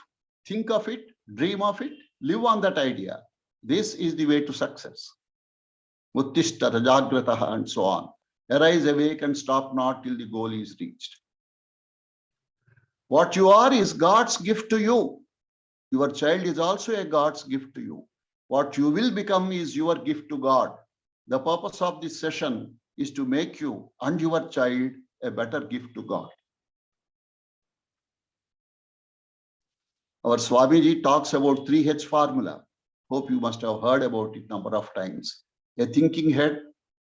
think of it, dream of it, live on that idea. This is the way to success. Uttishta rajagrataha and so on. Arise, awake and stop not till the goal is reached. What you are is God's gift to you. Your child is also a God's gift to you. What you will become is your gift to God. The purpose of this session is to make you and your child a better gift to God. Our Swamiji talks about 3H formula. Hope you must have heard about it number of times. A thinking head,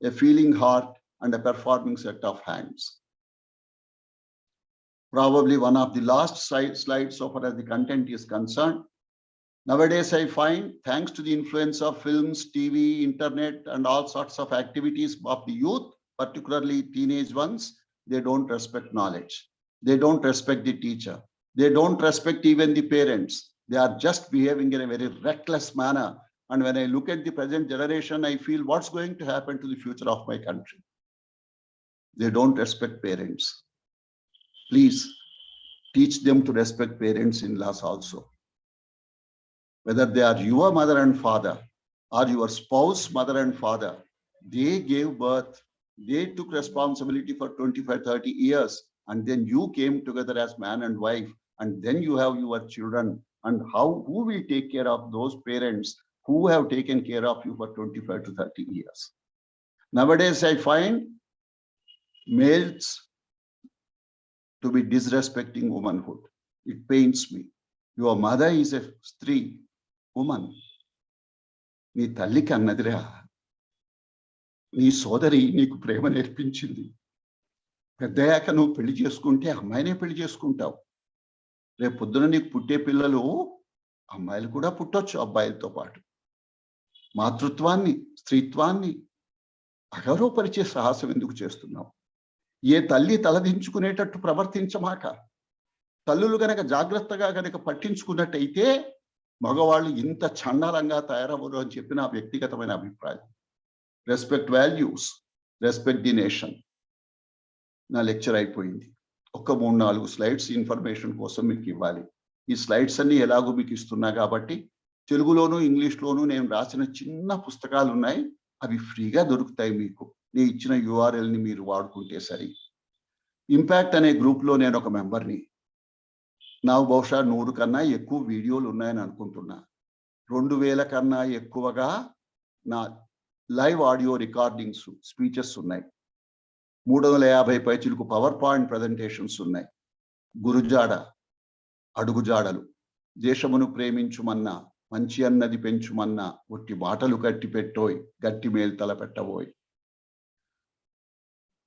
a feeling heart, and a performing set of hands. Probably one of the last slides so far as the content is concerned. Nowadays, I find, thanks to the influence of films, TV, internet, and all sorts of activities of the youth, particularly teenage ones, they don't respect knowledge. They don't respect the teacher. They don't respect even the parents. They are just behaving in a very reckless manner. And when I look at the present generation, I feel what's going to happen to the future of my country. They don't respect parents. Please teach them to respect parents-in-laws also. Whether they are your mother and father or your spouse, mother and father, they gave birth, they took responsibility for 25-30 years, and then you came together as man and wife, and then you have your children. And who will take care of those parents who have taken care of you for 25 to 30 years? Nowadays, I find males to be disrespecting womanhood. It pains me. Your mother is a stree, woman. నీ తల్లికి అన్నదిరా, నీ సోదరి నీకు ప్రేమ నేర్పించింది. పెద్దయ్యాక నువ్వు పెళ్లి చేసుకుంటే అమ్మాయినే పెళ్లి చేసుకుంటావు. రేపు పొద్దున నీకు పుట్టే పిల్లలు అమ్మాయిలు కూడా పుట్టొచ్చు అబ్బాయిలతో పాటు. మాతృత్వాన్ని, స్త్రీత్వాన్ని అగౌరవపరిచే సాహసం ఎందుకు చేస్తున్నావు? ఏ తల్లి తలదించుకునేటట్టు ప్రవర్తించమాక. తల్లులు గనక జాగ్రత్తగా గనక పట్టించుకున్నట్టయితే మగవాళ్ళు ఇంత చండాలంగా తయారవ్వరు అని చెప్పి నా వ్యక్తిగతమైన అభిప్రాయం. Respect values, respect the nation. నా లెక్చర్ అయిపోయింది. ఒక 3-4 స్లైడ్స్ ఇన్ఫర్మేషన్ కోసం మీకు ఇవ్వాలి. ఈ స్లైడ్స్ అన్ని ఎలాగో మీకు ఇస్తున్నా కాబట్టి తెలుగులోను ఇంగ్లీష్లోను నేను రాసిన చిన్న పుస్తకాలు ఉన్నాయి. అవి ఫ్రీగా దొరుకుతాయి మీకు. నేను ఇచ్చిన URLని మీరు వాడుకుంటే సరి. ఇంపాక్ట్ అనే గ్రూప్లో నేను ఒక మెంబర్ని. నాకు బహుశా 100 కన్నా ఎక్కువ వీడియోలు ఉన్నాయని అనుకుంటున్నా. 2000 కన్నా ఎక్కువగా నా లైవ్ ఆడియో రికార్డింగ్స్, స్పీచెస్ ఉన్నాయి. 350 పైచిలకు పవర్ పాయింట్ ప్రజెంటేషన్స్ ఉన్నాయి. గురుజాడ, అడుగుజాడలు, దేశమును ప్రేమించుమన్నా, మంచి అన్నది పెంచుమన్నా, ఒట్టి మాటలు కట్టి పెట్టోయ్, గట్టి మేలు తల పెట్టబోయ్.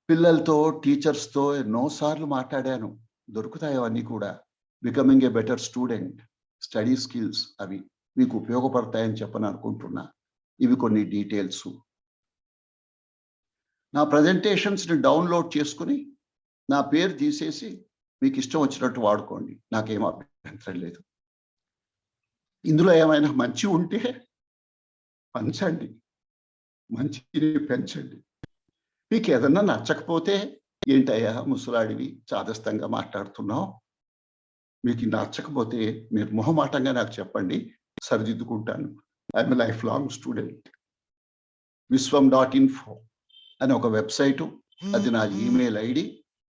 పిల్లలతో, టీచర్స్తో ఎన్నోసార్లు మాట్లాడాను. దొరుకుతాయి అవన్నీ కూడా. Becoming a better student, study skills, అవి మీకు ఉపయోగపడతాయని చెప్పని అనుకుంటున్నా. ఇవి కొన్ని డీటెయిల్స్. నా ప్రజెంటేషన్స్ని డౌన్లోడ్ చేసుకుని నా పేరు తీసేసి మీకు ఇష్టం వచ్చినట్టు వాడుకోండి. నాకేం అభ్యంతరం లేదు. ఇందులో ఏమైనా మంచి ఉంటే పంచండి, మంచిని పెంచండి. మీకు ఏదన్నా నచ్చకపోతే, ఏంటయ్యా ముసలాడివి చాదస్తంగా మాట్లాడుతున్నావు, మీకు నచ్చకపోతే మీరు మొహమాటంగా నాకు చెప్పండి, సరిదిద్దుకుంటాను. I'm life long student. viswam.info అని ఒక వెబ్సైటు, అది నా ఈమెయిల్ ఐడి,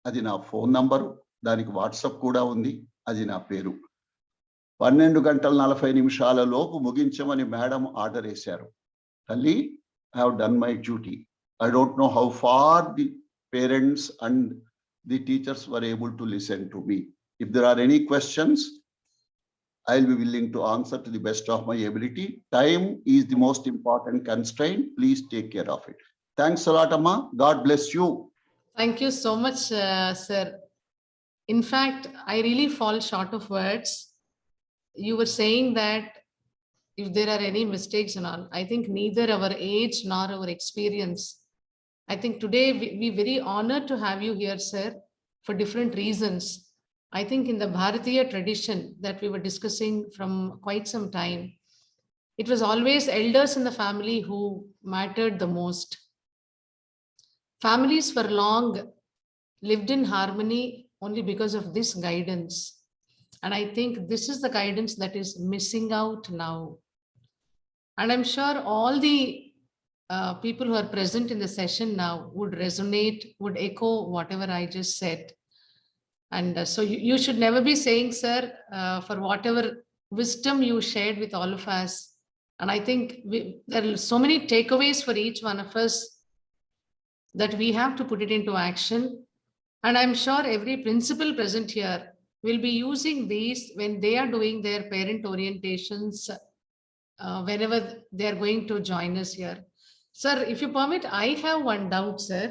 అది నా ఫోన్ నంబరు, దానికి వాట్సాప్ కూడా ఉంది, అది నా పేరు. 12 గంటల 40 నిమిషాల లోపు ముగించమని మేడం ఆర్డర్ వేశారు. తల్లి, I have done my duty. I don't know how far the parents and the teachers were able to listen to me. If there are any questions, I'll be willing to answer to the best of my ability. Time is the most important constraint. Please take care of it. Thanks a lot, Amma. God bless you. Thank you so much, sir. In fact, I really fall short of words. You were saying that if there are any mistakes and all, I think neither our age nor our experience. I think today we very honored to have you here, sir, for different reasons. I think in the Bharatiya tradition that we were discussing from quite some time, it was always elders in the family who mattered the most. Families for long lived in harmony only because of this guidance. And I think this is the guidance that is missing out now. And I'm sure all the people who are present in the session now would resonate, would echo whatever I just said. And so you should never be saying, sir, for whatever wisdom you shared with all of us. And I think there are so many takeaways for each one of us that we have to put it into action. And I'm sure every principal present here will be using these when they are doing their parent orientations, whenever they are going to join us here. Sir, if you permit, I have one doubt, sir.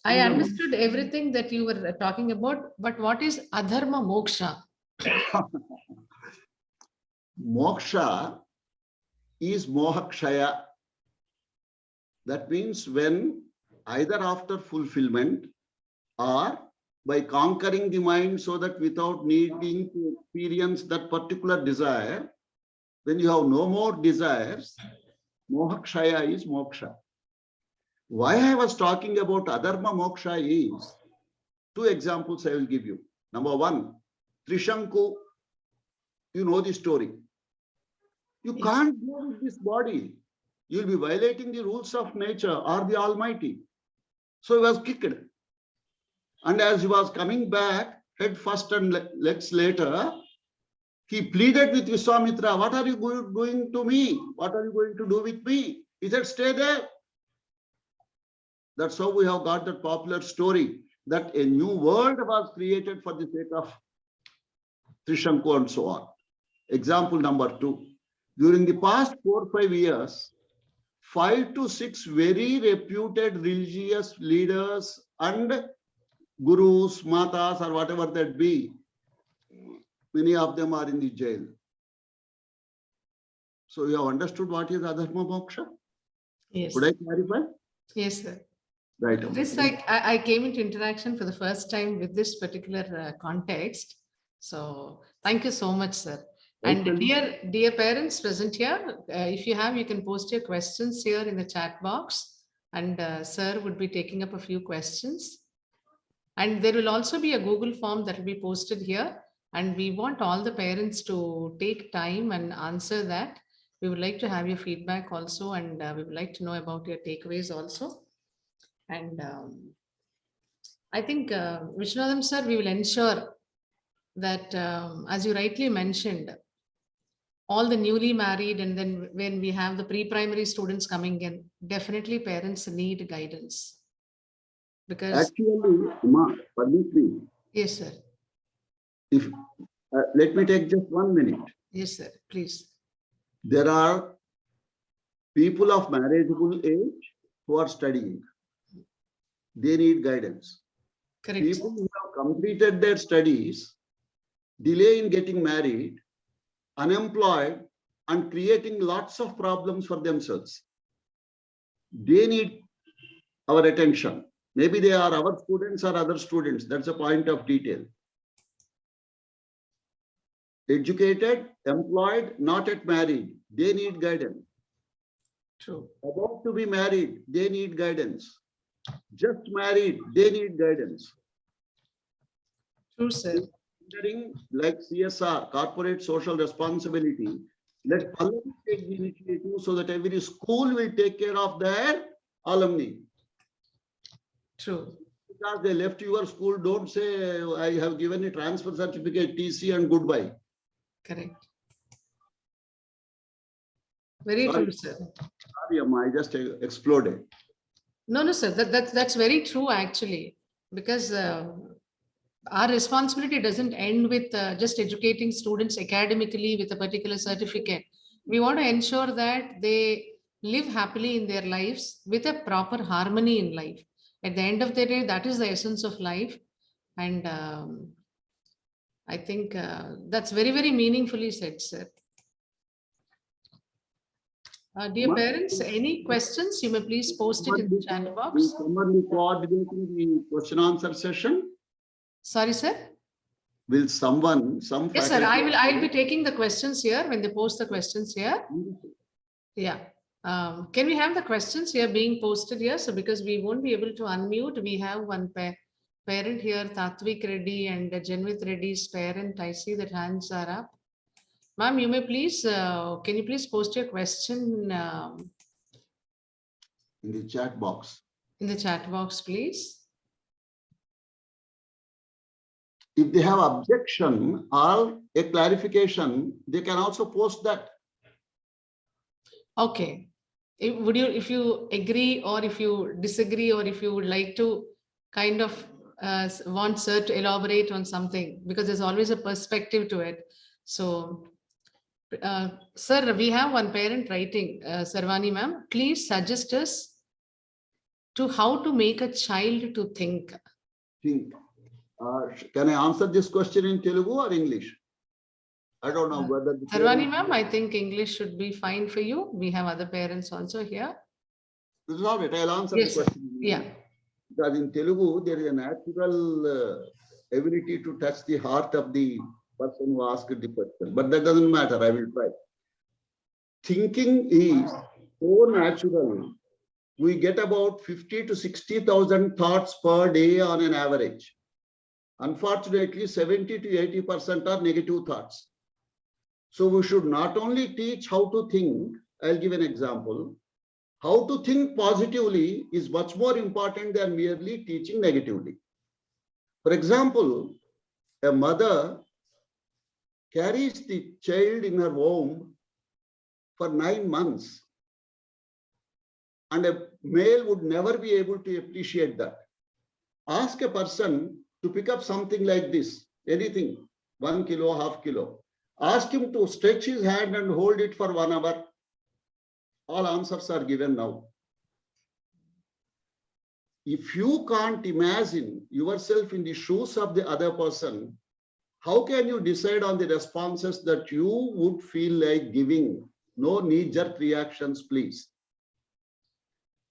I understood everything that you were talking about, but what is adharma moksha? Moksha is mohakshaya. That means when either after fulfillment or by conquering the mind so that without needing to experience that particular desire, when you have no more desires, mohakshaya is moksha. Why I was talking about adharma moksha is, 2 examples I will give you. Number 1, Trishanku, you know the story. You can't go with this body. You'll be violating the rules of nature or the Almighty. So he was kicked. And as he was coming back, head first and legs later, he pleaded with Vishwamitra, what are you doing to me? What are you going to do with me? He said, stay there. That's how we have got that popular story that a new world was created for the sake of Trishanku and so on. Example number 2. During the past 4-5 years, 5 to 6 very reputed religious leaders and gurus, matas, or whatever that be, many of them are in the jail. So you have understood what is adharma moksha? Yes. Could I clarify? Yes, sir. Right. This I came into interaction for the first time with this particular context. So thank you so much, sir. And Actually- dear parents present here, if you have, you can post your questions here in the chat box, and sir would be taking up a few questions. And there will also be a Google form that will be posted here, and we want all the parents to take time and answer that. We would like to have your feedback also, and we would like to know about your takeaways also. And I think, Vishwanathan sir, we will ensure that, as you rightly mentioned, all the newly married, and then when we have the pre-primary students coming in, definitely parents need guidance. Because, Actually, Ma, permit me, yes, sir. if, let me take just 1 minute. Yes, sir. Please. There are people of marriageable age who are studying. They need guidance. Correct. People who have completed their studies, delay in getting married, unemployed, and creating lots of problems for themselves. They need our attention. Maybe they are our students or other students. That's a point of detail. Educated, employed, not yet married, they need guidance. True. About to be married, they need guidance. Just married, they need guidance. True, sir. Like CSR, corporate social responsibility, let Pallavi take the initiative so that every school will take care of their alumni. True. Because they left your school, don't say, I have given a transfer certificate, TC, and goodbye. Correct. Very Sorry. true, sir. Sorry, Amma, I just exploded. No, sir. That's very true, actually, because our responsibility doesn't end with just educating students academically with a particular certificate. We want to ensure that they live happily in their lives with a proper harmony in life. At the end of the day, that is the essence of life. And I think that's very, very meaningfully said, sir. Dear Ma- parents, any questions, you may please post it in the chat Will box. someone be coordinating the question answer session? Sorry, sir. Will some Yes, sir. faculty- I'll be taking the questions here when they post the questions here. Yeah. Can we have the questions here being posted here? So because we won't be able to unmute, we have one parent here, Tatvik Reddy and Janvit Reddy's parent. I see that hands are up. Ma'am, you may please, can you please post your question in the chat box? in the chat box, please? If they have objection or a clarification, they can also post that. Okay. If you agree, or if you disagree, or if you would like to kind of want sir to elaborate on something, because there's always a perspective to it. So, sir, we have one parent writing, Sarvani ma'am, please suggest us to how to make a child to think. Can I answer this question in Telugu or English? I don't know whether. Sarvani ma'am, I think English should be fine for you. We have other parents also here. This is all right. I'll answer Yes, the sir. question. Yeah. Because in Telugu, there is a natural ability to touch the heart of the person who asked the question. But that doesn't matter. I will try. Thinking is so natural. We get about 50 to 60,000 thoughts per day on an average. Unfortunately, 70 to 80% are negative thoughts. So we should not only teach how to think. I'll give an example. How to think positively is much more important than merely teaching negatively. For example, a mother carries the child in her womb for 9 months, and a male would never be able to appreciate that. Ask a person to pick up something like this, anything, 1 kilo, half kilo. Ask him to stretch his hand and hold it for 1 hour. All answers are given now. If you can't imagine yourself in the shoes of the other person, how can you decide on the responses that you would feel like giving? No knee-jerk reactions, please.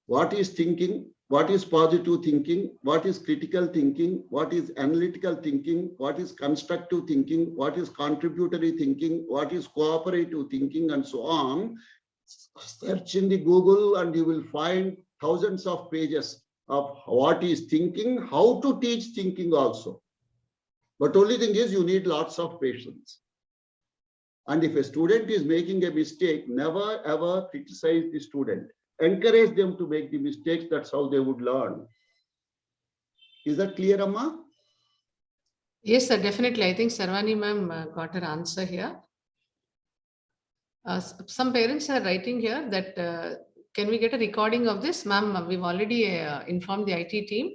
what is thinking, what is positive thinking, what is critical thinking, what is analytical thinking, what is constructive thinking, what is contributory thinking, what is cooperative thinking, and so on. Search in the Google and you will find thousands of pages of what is thinking, how to teach thinking also. But only thing is you need lots of patience. And if a student is making a mistake, never ever criticize the student. Encourage them to make the mistakes. That's how they would learn. Is that clear, Amma? Yes, sir, definitely. I think Sarvani ma'am got her answer here. Some parents are writing here that can we get a recording of this? Ma'am, we've already informed the IT team.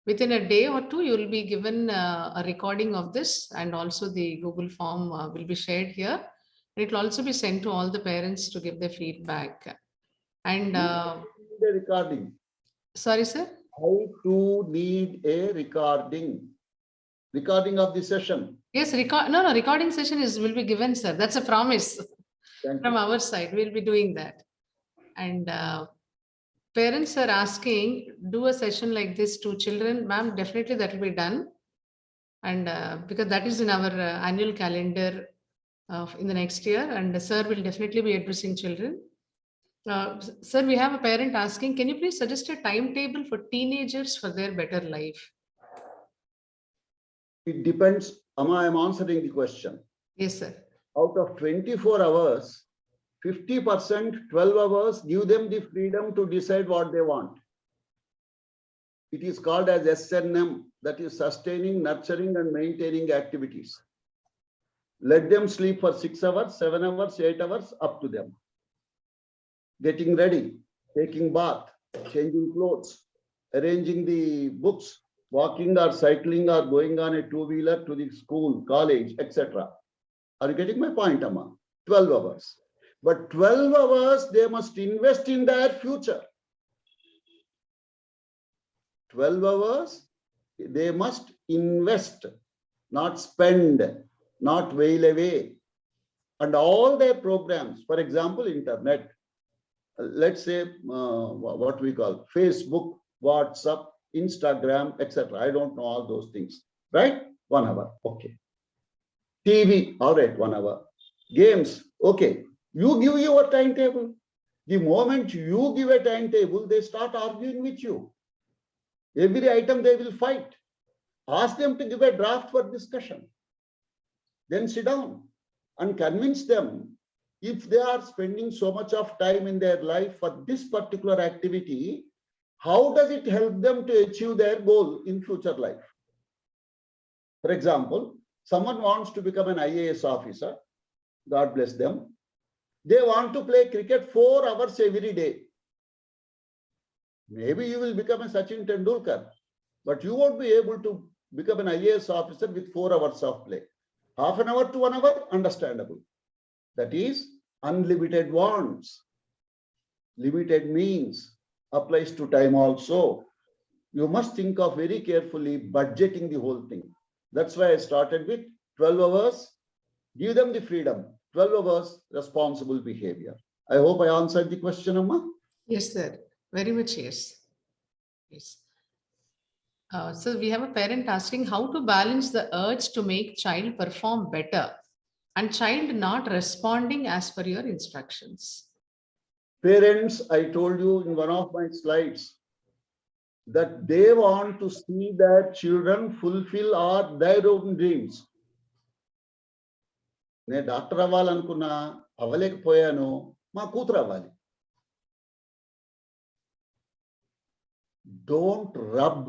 Within a day or two, you will be given a recording of this, and also the Google form will be shared here. It will also be sent to all the parents to give their feedback. And The recording. sorry, sir. How to need a recording. Recording of the session. Yes, recording session will be given, sir. That's a promise Thank from you. our side. We'll be doing that. And parents are asking, do a session like this to children. Ma'am, definitely that will be done. And because that is in our annual calendar in the next year, and sir will definitely be addressing children. Sir, we have a parent asking, can you please suggest a timetable for teenagers for their better life? It depends. Amma, I am answering the question. Yes, sir. Out of 24 hours, 50%, 12 hours, give them the freedom to decide what they want. It is called as SNM, that is sustaining, nurturing, and maintaining activities. Let them sleep for 6 hours, 7 hours, 8 hours, up to them. Getting ready, taking bath, changing clothes, arranging the books, walking or cycling or going on a two-wheeler to the school, college, etc. Are you getting my point, Amma? 12 hours. But 12 hours, they must invest in their future. 12 hours, they must invest, not spend, not wail away. And all their programs, for example, internet, let's say what we call Facebook, WhatsApp, Instagram, etc. I don't know all those things, right? 1 hour, okay. TV, all right, 1 hour. Games, okay. You give your timetable. The moment you give a timetable, they start arguing with you. Every item they will fight. Ask them to give a draft for discussion. Then sit down and convince them, if they are spending so much of time in their life for this particular activity, how does it help them to achieve their goal in future life? For example, someone wants to become an IAS officer. God bless them. They want to play cricket 4 hours every day. Maybe you will become a Sachin Tendulkar, but you won't be able to become an IAS officer with 4 hours of play. Half an hour to 1 hour, understandable. That is unlimited wants. Limited means applies to time also. You must think of very carefully budgeting the whole thing. That's why I started with 12 hours. Give them the freedom. 12 hours responsible behavior. I hope I answered the question, Amma. Yes, sir. Very much, yes. Yes. So we have a parent asking how to balance the urge to make child perform better and child not responding as per your instructions. Parents, I told you in one of my slides that they want to see their children fulfill their own dreams. నేను doctor అవ్వాలనుకున్నా అవ్వలేకపోయాను, మా కూతురు అవ్వాలి. Don't rub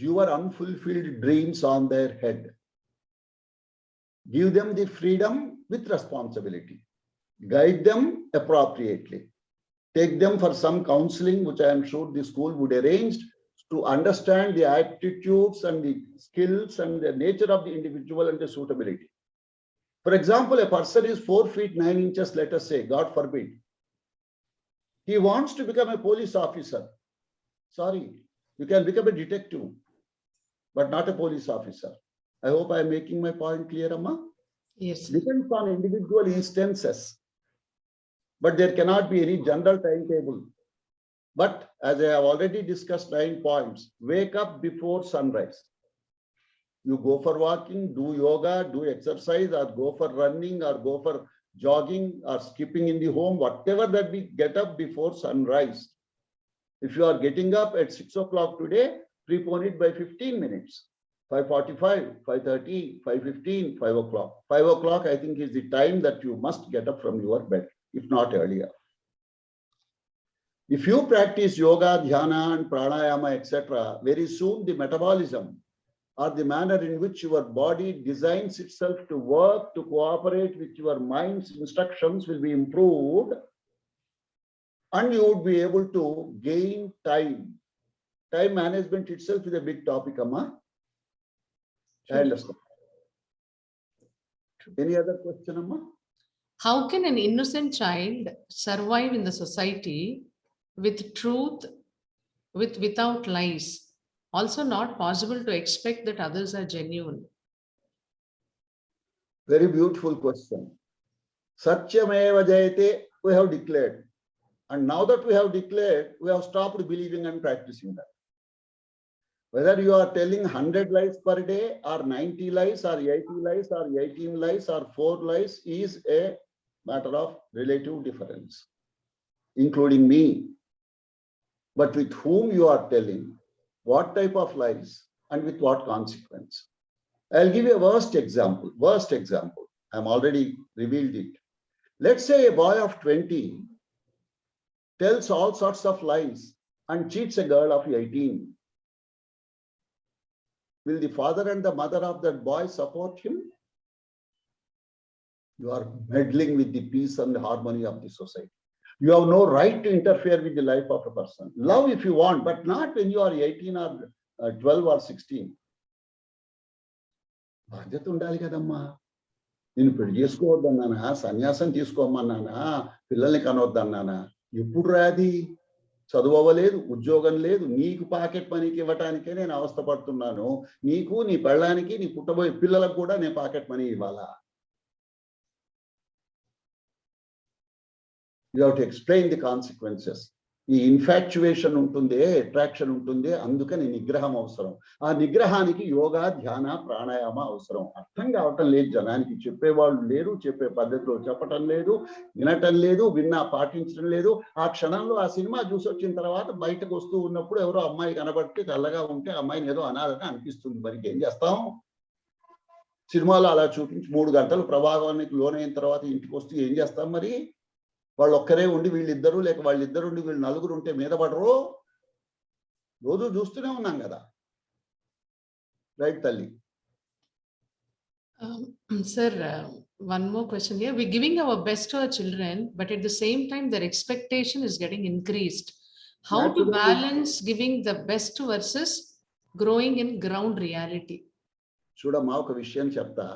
your unfulfilled dreams on their head. Give them the freedom with responsibility. Guide them appropriately. Take them for some counseling, which I am sure the school would arrange, to understand the attitudes and the skills and the nature of the individual and the suitability. For example, a person is 4 feet 9 inches, let us say, God forbid. He wants to become a police officer. Sorry, you can become a detective, but not a police officer. I hope I am making my point clear, Amma. Yes. Depends on individual instances, but there cannot be any general timetable. But as I have already discussed 9 points, wake up before sunrise. You go for walking, do yoga, do exercise, or go for running, or go for jogging, or skipping in the home, whatever that we get up before sunrise. If you are getting up at 6 o'clock today, prepone it by 15 minutes. 5:45, 5:30, 5:15, 5 o'clock. 5 o'clock, I think, is the time that you must get up from your bed, if not earlier. If you practice yoga, dhyana, and pranayama, etc., very soon the metabolism or the manner in which your body designs itself to work, to cooperate with your mind's instructions will be improved, and you would be able to gain time. Time management itself is a big topic, Amma. I understand. Any other question, Amma? How can an innocent child survive in the society with truth, without lies? Also not possible to expect that others are genuine. Very beautiful question. Satyameva jayate, we have declared. And now that we have declared, we have stopped believing and practicing that. Whether you are telling 100 lies per day, or 90 lies, or 80 lies, or 18 lies, or 4 lies is a matter of relative difference, including me. But with whom you are telling, what type of lies, and with what consequence? I'll give you a worst example. Worst example. I'm already revealed it. Let's say a boy of 20 tells all sorts of lies and cheats a girl of 18. Will the father and the mother of that boy support him? You are meddling with the peace and the harmony of the society. You have no right to interfere with the life of a person. Love if you want, but not when you are 18 or 12 or 16. బాధ్యత ఉండాలి కదమ్మా. నేను పెళ్లి చేసుకోవద్దన్నానా, సన్యాసం తీసుకోమన్నానా, పిల్లల్ని కనవద్దన్నానా? ఎప్పుడు రాది? చదువు అవ్వలేదు, ఉద్యోగం లేదు, నీకు పాకెట్ మనీకి ఇవ్వటానికే నేను అవస్థ పడుతున్నాను. నీకు, నీ పెళ్ళానికి, నీ పుట్టబోయే పిల్లలకు కూడా నేను పాకెట్ మనీ ఇవ్వాలా? You have to explain the consequences. ఈ ఇన్ఫాక్చువేషన్ ఉంటుందే, అట్రాక్షన్ ఉంటుందే, అందుకని నిగ్రహం అవసరం. ఆ నిగ్రహానికి యోగా, ధ్యాన, ప్రాణాయామ అవసరం. అర్థం కావటం లేదు జనానికి. చెప్పేవాళ్ళు లేరు, చెప్పే పద్ధతిలో చెప్పటం లేదు, వినటం లేదు, విన్నా పాటించడం లేదు. ఆ క్షణంలో ఆ సినిమా చూసి వచ్చిన తర్వాత బయటకు వస్తూ ఉన్నప్పుడు ఎవరో అమ్మాయి కనబడితే తెల్లగా ఉంటే అమ్మాయిని ఏదో అనాలని అనిపిస్తుంది. మరి ఏం చేస్తాం? సినిమాలో అలా చూపించి 3 గంటలు ప్రభావానికి లోనైన తర్వాత ఇంటికి వస్తూ ఏం చేస్తాం? మరి వాళ్ళు ఒక్కరే ఉండి వీళ్ళిద్దరూ, లేక వాళ్ళిద్దరు ఉండి వీళ్ళు నలుగురు ఉంటే మీద పడరు. రోజు చూస్తూనే ఉన్నాం కదా. రైట్ తల్లి. Sir, one more question here. We're giving our best to our children, but at the same time, their expectation is getting increased. How to balance giving the best versus growing in ground reality? చూడమ్మా, ఒక విషయం చెప్తా.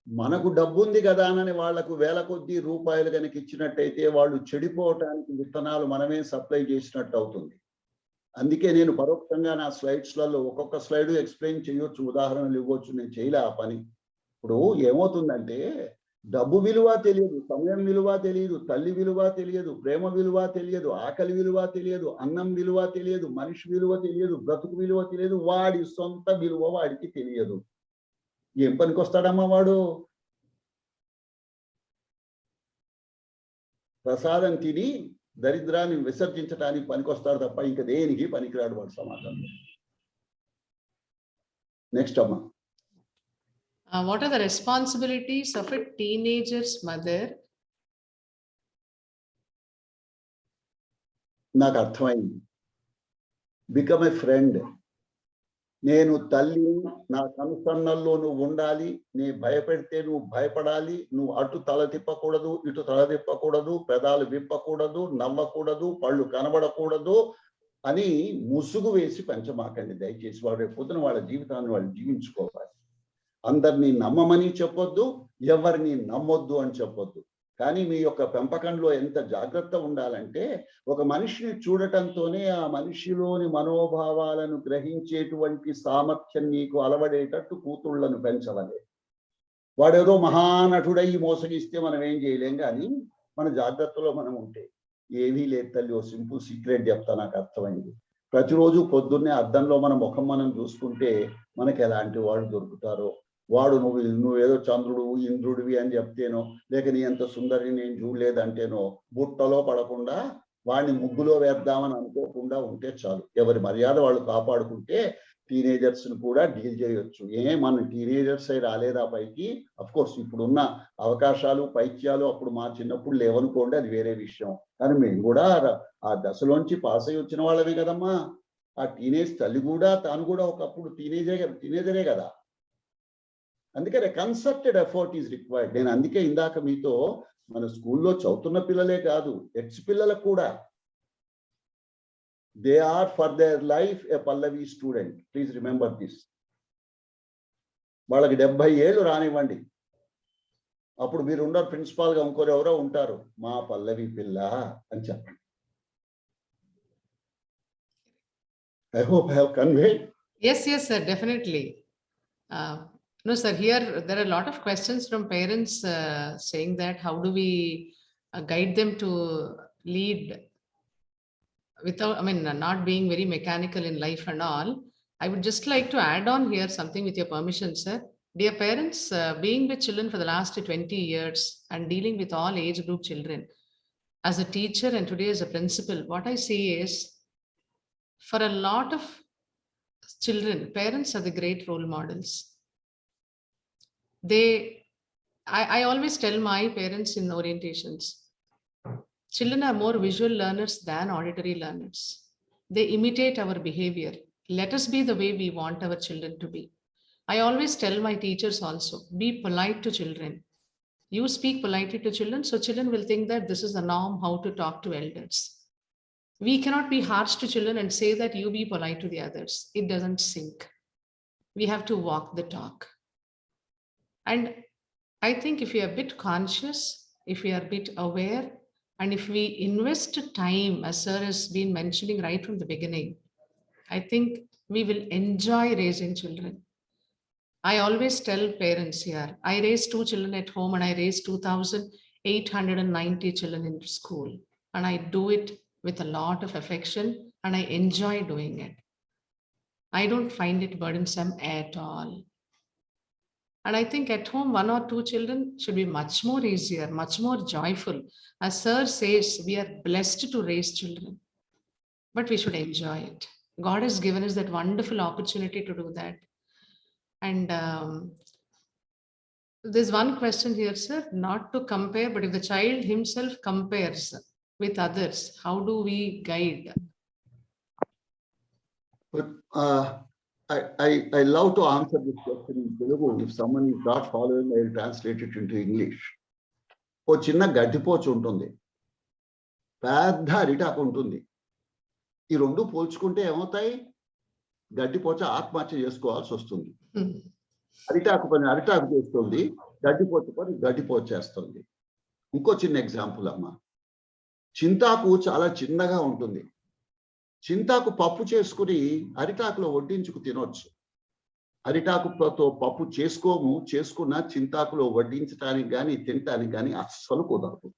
మనకు డబ్బు ఉంది కదా అని వాళ్లకు వేల కొద్ది రూపాయలు కనుక ఇచ్చినట్టయితే వాళ్ళు చెడిపోవటానికి విత్తనాలు మనమే సప్లై చేసినట్టు అవుతుంది. అందుకే నేను పరోక్షంగా నా స్లైడ్స్లలో ఒక్కొక్క స్లైడ్ ఎక్స్ప్లెయిన్ చేయొచ్చు, ఉదాహరణలు ఇవ్వచ్చు. నేను చేయలే ఆ పని. ఇప్పుడు ఏమవుతుందంటే, డబ్బు విలువ తెలియదు, సమయం విలువ తెలియదు, తల్లి విలువ తెలియదు, ప్రేమ విలువ తెలియదు, ఆకలి విలువ తెలియదు, అన్నం విలువ తెలియదు, మనిషి విలువ తెలియదు, బ్రతుకు విలువ తెలియదు, వాడి సొంత విలువ వాడికి తెలియదు. ఏం పనికి వస్తాడమ్మా వాడు? ప్రసాదం తిని దరిద్రాన్ని విసర్జించడానికి పనికొస్తాడు తప్ప ఇంకా దేనికి పనికిరాడు వాడు సమాజంలో. నెక్స్ట్ అమ్మా. What are the responsibilities of a teenager's mother? నాకు అర్థమైంది. Become a friend. నేను తల్లి, నా కనుసన్నల్లో నువ్వు ఉండాలి, నీ భయపెడితే నువ్వు భయపడాలి, నువ్వు అటు తల తిప్పకూడదు, ఇటు తల తిప్పకూడదు, పెదాలు విప్పకూడదు, నవ్వకూడదు, పళ్ళు కనబడకూడదు అని ముసుగు వేసి పెంచమాకండి దయచేసి. వాడు రేపు పొద్దున వాళ్ళ జీవితాన్ని వాళ్ళు జీవించుకోవాలి. అందరినీ నమ్మమని చెప్పొద్దు, ఎవరిని నమ్మొద్దు అని చెప్పొద్దు. కానీ మీ యొక్క పెంపకంలో ఎంత జాగ్రత్త ఉండాలంటే, ఒక మనిషిని చూడటంతోనే ఆ మనిషిలోని మనోభావాలను గ్రహించేటువంటి సామర్థ్యం నీకు అలవడేటట్టు కూతుళ్లను పెంచవలే. వాడేదో మహానటుడై మోసగిస్తే మనం ఏం చేయలేం. కానీ మన జాగ్రత్తలో మనం ఉంటే ఏమీ లేదు తల్లి, ఓ సింపుల్ సీక్రెట్ చెప్తా, నాకు అర్థమైంది. ప్రతిరోజు పొద్దున్నే అద్దంలో మన ముఖం మనం చూసుకుంటే మనకి ఎలాంటి వాడు దొరుకుతారో, వాడు నువ్వేదో చంద్రుడు ఇంద్రుడివి అని చెప్తేనో, లేక నీ అంత సుందరి నేను చూడలేదంటేనో బుట్టలో పడకుండా వాడిని ముగ్గులో వేద్దామని అనుకోకుండా ఉంటే చాలు. ఎవరి మర్యాద వాళ్ళు కాపాడుకుంటే టీనేజర్స్ ని కూడా డీల్ చేయొచ్చు. మన టీనేజర్స్ అయి రాలేదా పైకి? అఫ్ కోర్స్ ఇప్పుడున్న అవకాశాలు పైత్యాలు అప్పుడు మా చిన్నప్పుడు లేవనుకోండి, అది వేరే విషయం. కానీ మేము కూడా ఆ దశలోంచి పాస్ అయ్యి వచ్చిన వాళ్ళమే కదమ్మా. ఆ టీనేజ్ తల్లి కూడా తాను కూడా ఒకప్పుడు టీనేజరే కదా. అందుకనే కన్సర్టెడ్ ఎఫర్ట్ ఈజ్ రిక్వైర్డ్. నేను అందుకే ఇందాక మీతో మన స్కూల్లో చదువుతున్న పిల్లలే కాదు, ఎక్స్ పిల్లలకు కూడా, they are for their life a Pallavi student. Please remember this. వాళ్ళకి 70 ఏళ్ళు రానివ్వండి, అప్పుడు మీరు ఉండరు ప్రిన్సిపాల్ గా, ఇంకోరెవరో ఉంటారు, మా పల్లవి పిల్ల అని చెప్పండి. I hope I have conveyed. Yes, sir, definitely. No, sir, here there are a lot of questions from parents saying that how do we guide them to lead without, not being very mechanical in life and all. I would just like to add on here something with your permission, sir. Dear parents, being with children for the last 20 years and dealing with all age group children, as a teacher and today as a principal, what I see is, for a lot of children, parents are the great role models. I always tell my parents in orientations, children are more visual learners than auditory learners. They imitate our behavior. Let us be the way we want our children to be. I always tell my teachers also, be polite to children. You speak politely to children, so children will think that this is the norm, how to talk to elders. We cannot be harsh to children and say that you be polite to the others. It doesn't sink. We have to walk the talk. And I think if we are a bit conscious, if we are a bit aware, and if we invest time, as sir has been mentioning right from the beginning, I think we will enjoy raising children. I always tell parents here, I raised 2 children at home and I raised 2,890 children in school. And I do it with a lot of affection and I enjoy doing it. I don't find it burdensome at all. And I think at home, 1 or 2 children should be much more easier, much more joyful. As sir says, we are blessed to raise children, but we should enjoy it. God has given us that wonderful opportunity to do that. And there's one question here, sir, not to compare, but if the child himself compares with others, how do we guide? But I love to answer this question in Telugu. If someone is not following, I will translate it into English. ఓ చిన్న గడ్డిపోచు ఉంటుంది, పెద్ద అరిటాకు ఉంటుంది. ఈ రెండు పోల్చుకుంటే ఏమవుతాయి? గడ్డిపోచ ఆత్మహత్య చేసుకోవాల్సి వస్తుంది. అరిటాకు పని అరిటాకు చేస్తుంది, గడ్డిపోచ పని గడ్డిపోచ చేస్తుంది. ఇంకో చిన్న ఎగ్జాంపుల్ అమ్మ, చింతాకు చాలా చిన్నగా ఉంటుంది. చింతాకు పప్పు చేసుకుని అరిటాకులో వడ్డించుకు తినొచ్చు. అరిటాకుతో పప్పు చేసుకున్న చింతాకులో వడ్డించడానికి కానీ తినటానికి కానీ అస్సలు కుదరదు.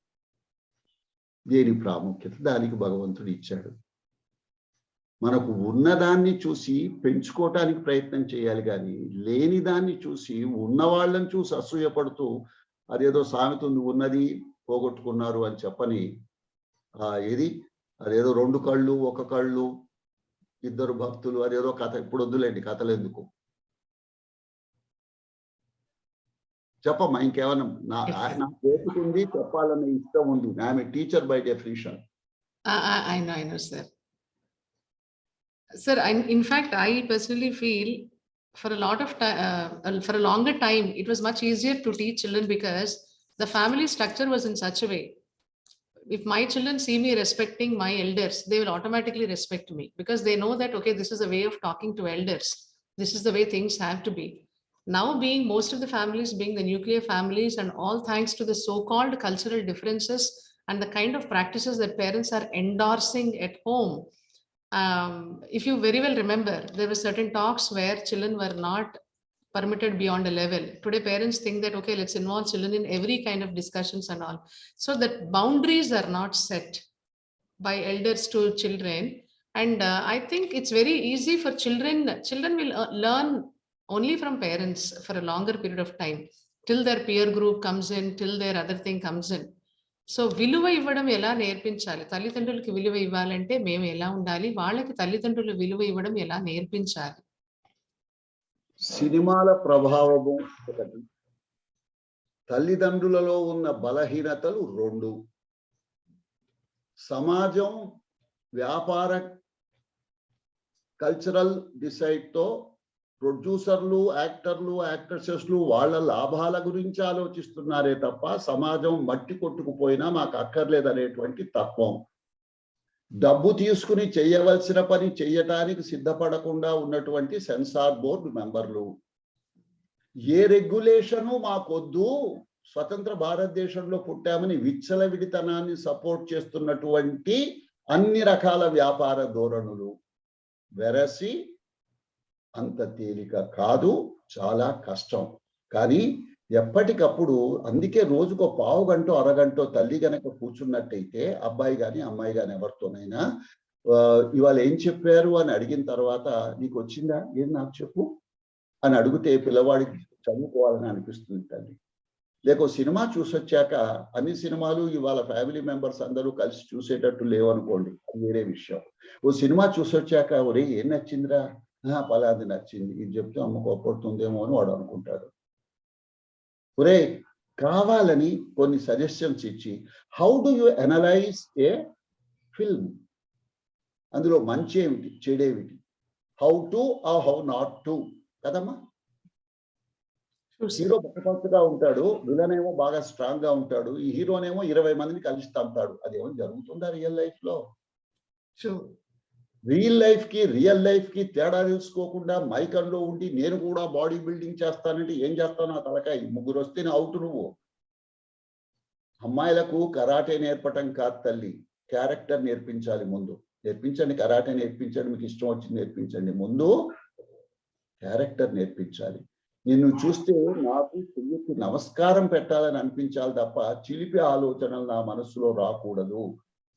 దేని ప్రాముఖ్యత దానికి భగవంతుడు ఇచ్చాడు. మనకు ఉన్నదాన్ని చూసి పెంచుకోవటానికి ప్రయత్నం చేయాలి, కానీ లేని దాన్ని చూసి ఉన్న వాళ్ళని చూసి అసూయపడుతూ అదేదో సామెత ఉంది, ఉన్నది పోగొట్టుకున్నారు అని చెప్పని, అదేదో 2 కళ్ళు 1 కళ్ళు 2 భక్తులు, అదేదో కథ. ఇప్పుడు వద్దులేండి కథలు ఎందుకు, చెప్పమ్మా ఇంకేమన్నా. నాకు ఓపికంది చెప్పాలనే ఇష్టం ఉంది. I'm a teacher by definition. I know, sir. Sir, in fact, I personally feel for a lot of time, for a longer time, it was much easier to teach children because the family structure was in such a way. If my children see me respecting my elders, they will automatically respect me because they know that, okay, this is a way of talking to elders. This is the way things have to be. Now, being most of the families being the nuclear families, and all thanks to the so-called cultural differences and the kind of practices that parents are endorsing at home. If you very well remember, there were certain talks where children were not permitted beyond a level. Today, parents think that, okay, let's involve children in every kind of discussions and all. So that boundaries are not set. by elders to children. And I think it's very easy for children. Children will learn only from parents for a longer period of time, till their peer group comes in, till their other thing comes in. So విలువ ఇవ్వడం ఎలా నేర్పించాలి? తల్లిదండ్రులకి విలువ ఇవ్వాలంటే మేము ఎలా ఉండాలి? వాళ్ళకి తల్లిదండ్రులు విలువ ఇవ్వడం ఎలా నేర్పించాలి? సినిమాల ప్రభావము ఒకటి, తల్లిదండ్రులలో ఉన్న బలహీనతలు రెండు. సమాజం వ్యాపార కల్చరల్ డిసైడ్తో ప్రొడ్యూసర్లు, యాక్టర్లు, యాక్ట్రెసెస్లు వాళ్ళ లాభాల గురించి ఆలోచిస్తున్నారే తప్ప సమాజం మట్టి కొట్టుకుపోయినా మాకు అక్కర్లేదనేటువంటి తత్వం. డబ్బు తీసుకుని చేయవలసిన పని చేయటానికి సిద్ధపడకుండా ఉన్నటువంటి సెన్సార్ బోర్డు మెంబర్లు. ఏ రెగ్యులేషను మాకొద్దు, స్వతంత్ర భారతదేశంలో పుట్టామని విచ్చలవిడితనాన్ని సపోర్ట్ చేస్తున్నటువంటి అన్ని రకాల వ్యాపార ధోరణులు. వెరసి అంత తేలిక కాదు, చాలా కష్టం. కానీ ఎప్పటికప్పుడు, అందుకే రోజుకో పావు గంట అరగంట తల్లి గనక కూర్చున్నట్టయితే, అబ్బాయి కానీ అమ్మాయి కానీ ఎవరితోనైనా ఇవాళ ఏం చెప్పారు అని అడిగిన తర్వాత, నీకు వచ్చిందా, ఏం నాకు చెప్పు అని అడిగితే పిల్లవాడికి చదువుకోవాలని అనిపిస్తుంది తల్లి. లేక సినిమా చూసొచ్చాక, అన్ని సినిమాలు ఇవాళ ఫ్యామిలీ మెంబర్స్ అందరూ కలిసి చూసేటట్టు లేవనుకోండి, అది వేరే విషయం. ఓ సినిమా చూసొచ్చాక, ఒరే ఏం నచ్చిందిరా, పలాది నచ్చింది, ఇది చెప్తే అమ్మ కోపడుతుందేమో అని వాడు అనుకుంటాడు. ఒరే కావాలని కొన్ని సజెషన్స్ ఇచ్చి, how do you analyse a film, అందులో మంచి ఏమిటి, చెడేమిటి, how to or how not to కదమ్మా. హీరో పక్కపక్కగా ఉంటాడు, విలన్ ఏమో బాగా స్ట్రాంగ్ గా ఉంటాడు, ఈ హీరోనేమో 20 మందిని కలిసి తంతాడు. అదేమో జరుగుతుందా రియల్ లైఫ్ లో? రియల్ లైఫ్ కి రియల్ లైఫ్ కి తేడా తెలుసుకోకుండా మైకంలో ఉండి నేను కూడా బాడీ బిల్డింగ్ చేస్తానంటే ఏం చేస్తాను ఆ తలకాయ? ముగ్గురు వస్తే అవుట్. నువ్వు అమ్మాయిలకు కరాటే నేర్పటం కాదు తల్లి, క్యారెక్టర్ నేర్పించాలి. ముందు నేర్పించండి, కరాటే నేర్పించండి, మీకు ఇష్టం వచ్చింది నేర్పించండి, ముందు క్యారెక్టర్ నేర్పించాలి. నిన్ను చూస్తే నాకు చెయ్యకి నమస్కారం పెట్టాలని అనిపించాలి తప్ప చిలిపి ఆలోచనలు నా మనసులో రాకూడదు.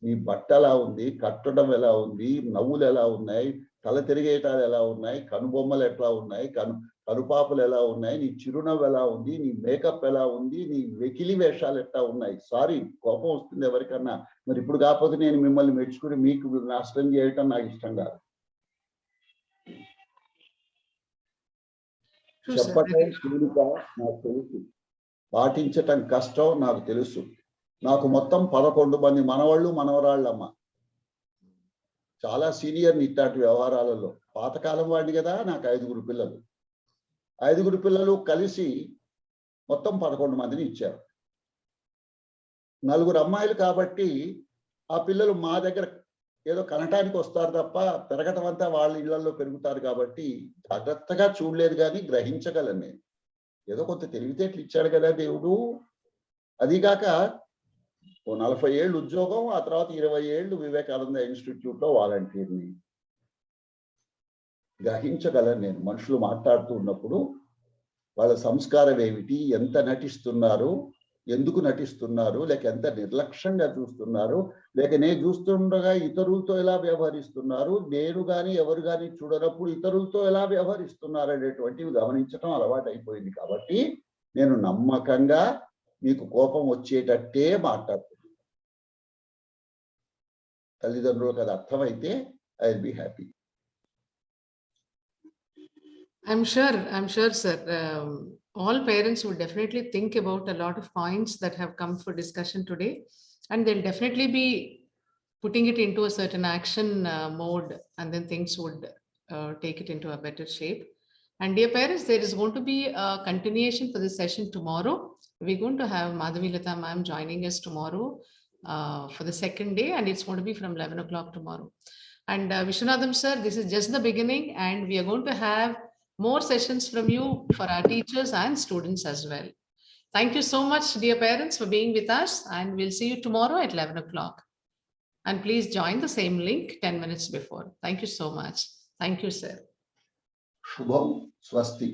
నీ బట్ట ఎలా ఉంది, కట్టడం ఎలా ఉంది, నవ్వులు ఎలా ఉన్నాయి, తల తిరిగేటాలు ఎలా ఉన్నాయి, కనుబొమ్మలు ఎట్లా ఉన్నాయి, కనుపాపలు ఎలా ఉన్నాయి, నీ చిరునవ్వు ఎలా ఉంది, నీ మేకప్ ఎలా ఉంది, నీ వెకిలి వేషాలు ఎట్లా ఉన్నాయి. సారీ, కోపం వస్తుంది ఎవరికన్నా. మరి ఇప్పుడు కాకపోతే నేను మిమ్మల్ని మెచ్చుకుని మీకు నష్టం చేయటం నాకు ఇష్టం కాదు. చెప్పటం తేలిక నాకు తెలుసు, పాటించటం కష్టం నాకు తెలుసు. నాకు మొత్తం 11 మంది మనవాళ్ళు మనవరాళ్ళమ్మ. చాలా సీనియర్ ఇట్లాంటి వ్యవహారాలలో. పాతకాలం వాడిని కదా, నాకు 5గురు పిల్లలు. 5గురు పిల్లలు కలిసి మొత్తం 11 మందిని ఇచ్చారు. 4 అమ్మాయిలు కాబట్టి ఆ పిల్లలు మా దగ్గర ఏదో కనటానికి వస్తారు తప్ప పెరగటం అంతా వాళ్ళ ఇళ్లలో పెరుగుతారు కాబట్టి జాగ్రత్తగా చూడలేదు, కానీ గ్రహించగలను నేను. ఏదో కొంత తెలివితేటలు ఇచ్చాడు కదా దేవుడు. అదిగాక 40 ఏళ్ళు ఉద్యోగం, ఆ తర్వాత 20 ఏళ్ళు వివేకానంద ఇన్స్టిట్యూట్ లో వాలంటీర్ని. గ్రహించగలను నేను. మనుషులు మాట్లాడుతూ ఉన్నప్పుడు వాళ్ళ సంస్కారం ఏమిటి, ఎంత నటిస్తున్నారు, ఎందుకు నటిస్తున్నారు, లేక ఎంత నిర్లక్ష్యంగా చూస్తున్నారు, లేక నేను చూస్తుండగా ఇతరులతో ఎలా వ్యవహరిస్తున్నారు, నేను కానీ ఎవరు కానీ చూడనప్పుడు ఇతరులతో ఎలా వ్యవహరిస్తున్నారు అనేటువంటివి గమనించడం అలవాటు అయిపోయింది. కాబట్టి నేను నమ్మకంగా మీకు కోపం వచ్చేటట్టే మాట్లాడుతున్నాను. తల్లిదండ్రులకు అది అర్థమైతే I will be happy. I'm sure, sir. All parents would definitely think about a lot of points that have come for discussion today, and they'll definitely be putting it into a certain action mode, and then things would take it into a better shape. And dear parents, there is going to be a continuation for this session tomorrow. We're going to have Madhavilata ma'am joining us tomorrow for the second day, and it's going to be from 11 o'clock tomorrow. And Vishwanathan sir, this is just the beginning, and we are going to have more sessions from you for our teachers and students as well. Thank you so much, dear parents, for being with us, and we'll see you tomorrow at 11 o'clock. And please join the same link 10 minutes before. Thank you so much. Thank you, sir. Shubham Swasti.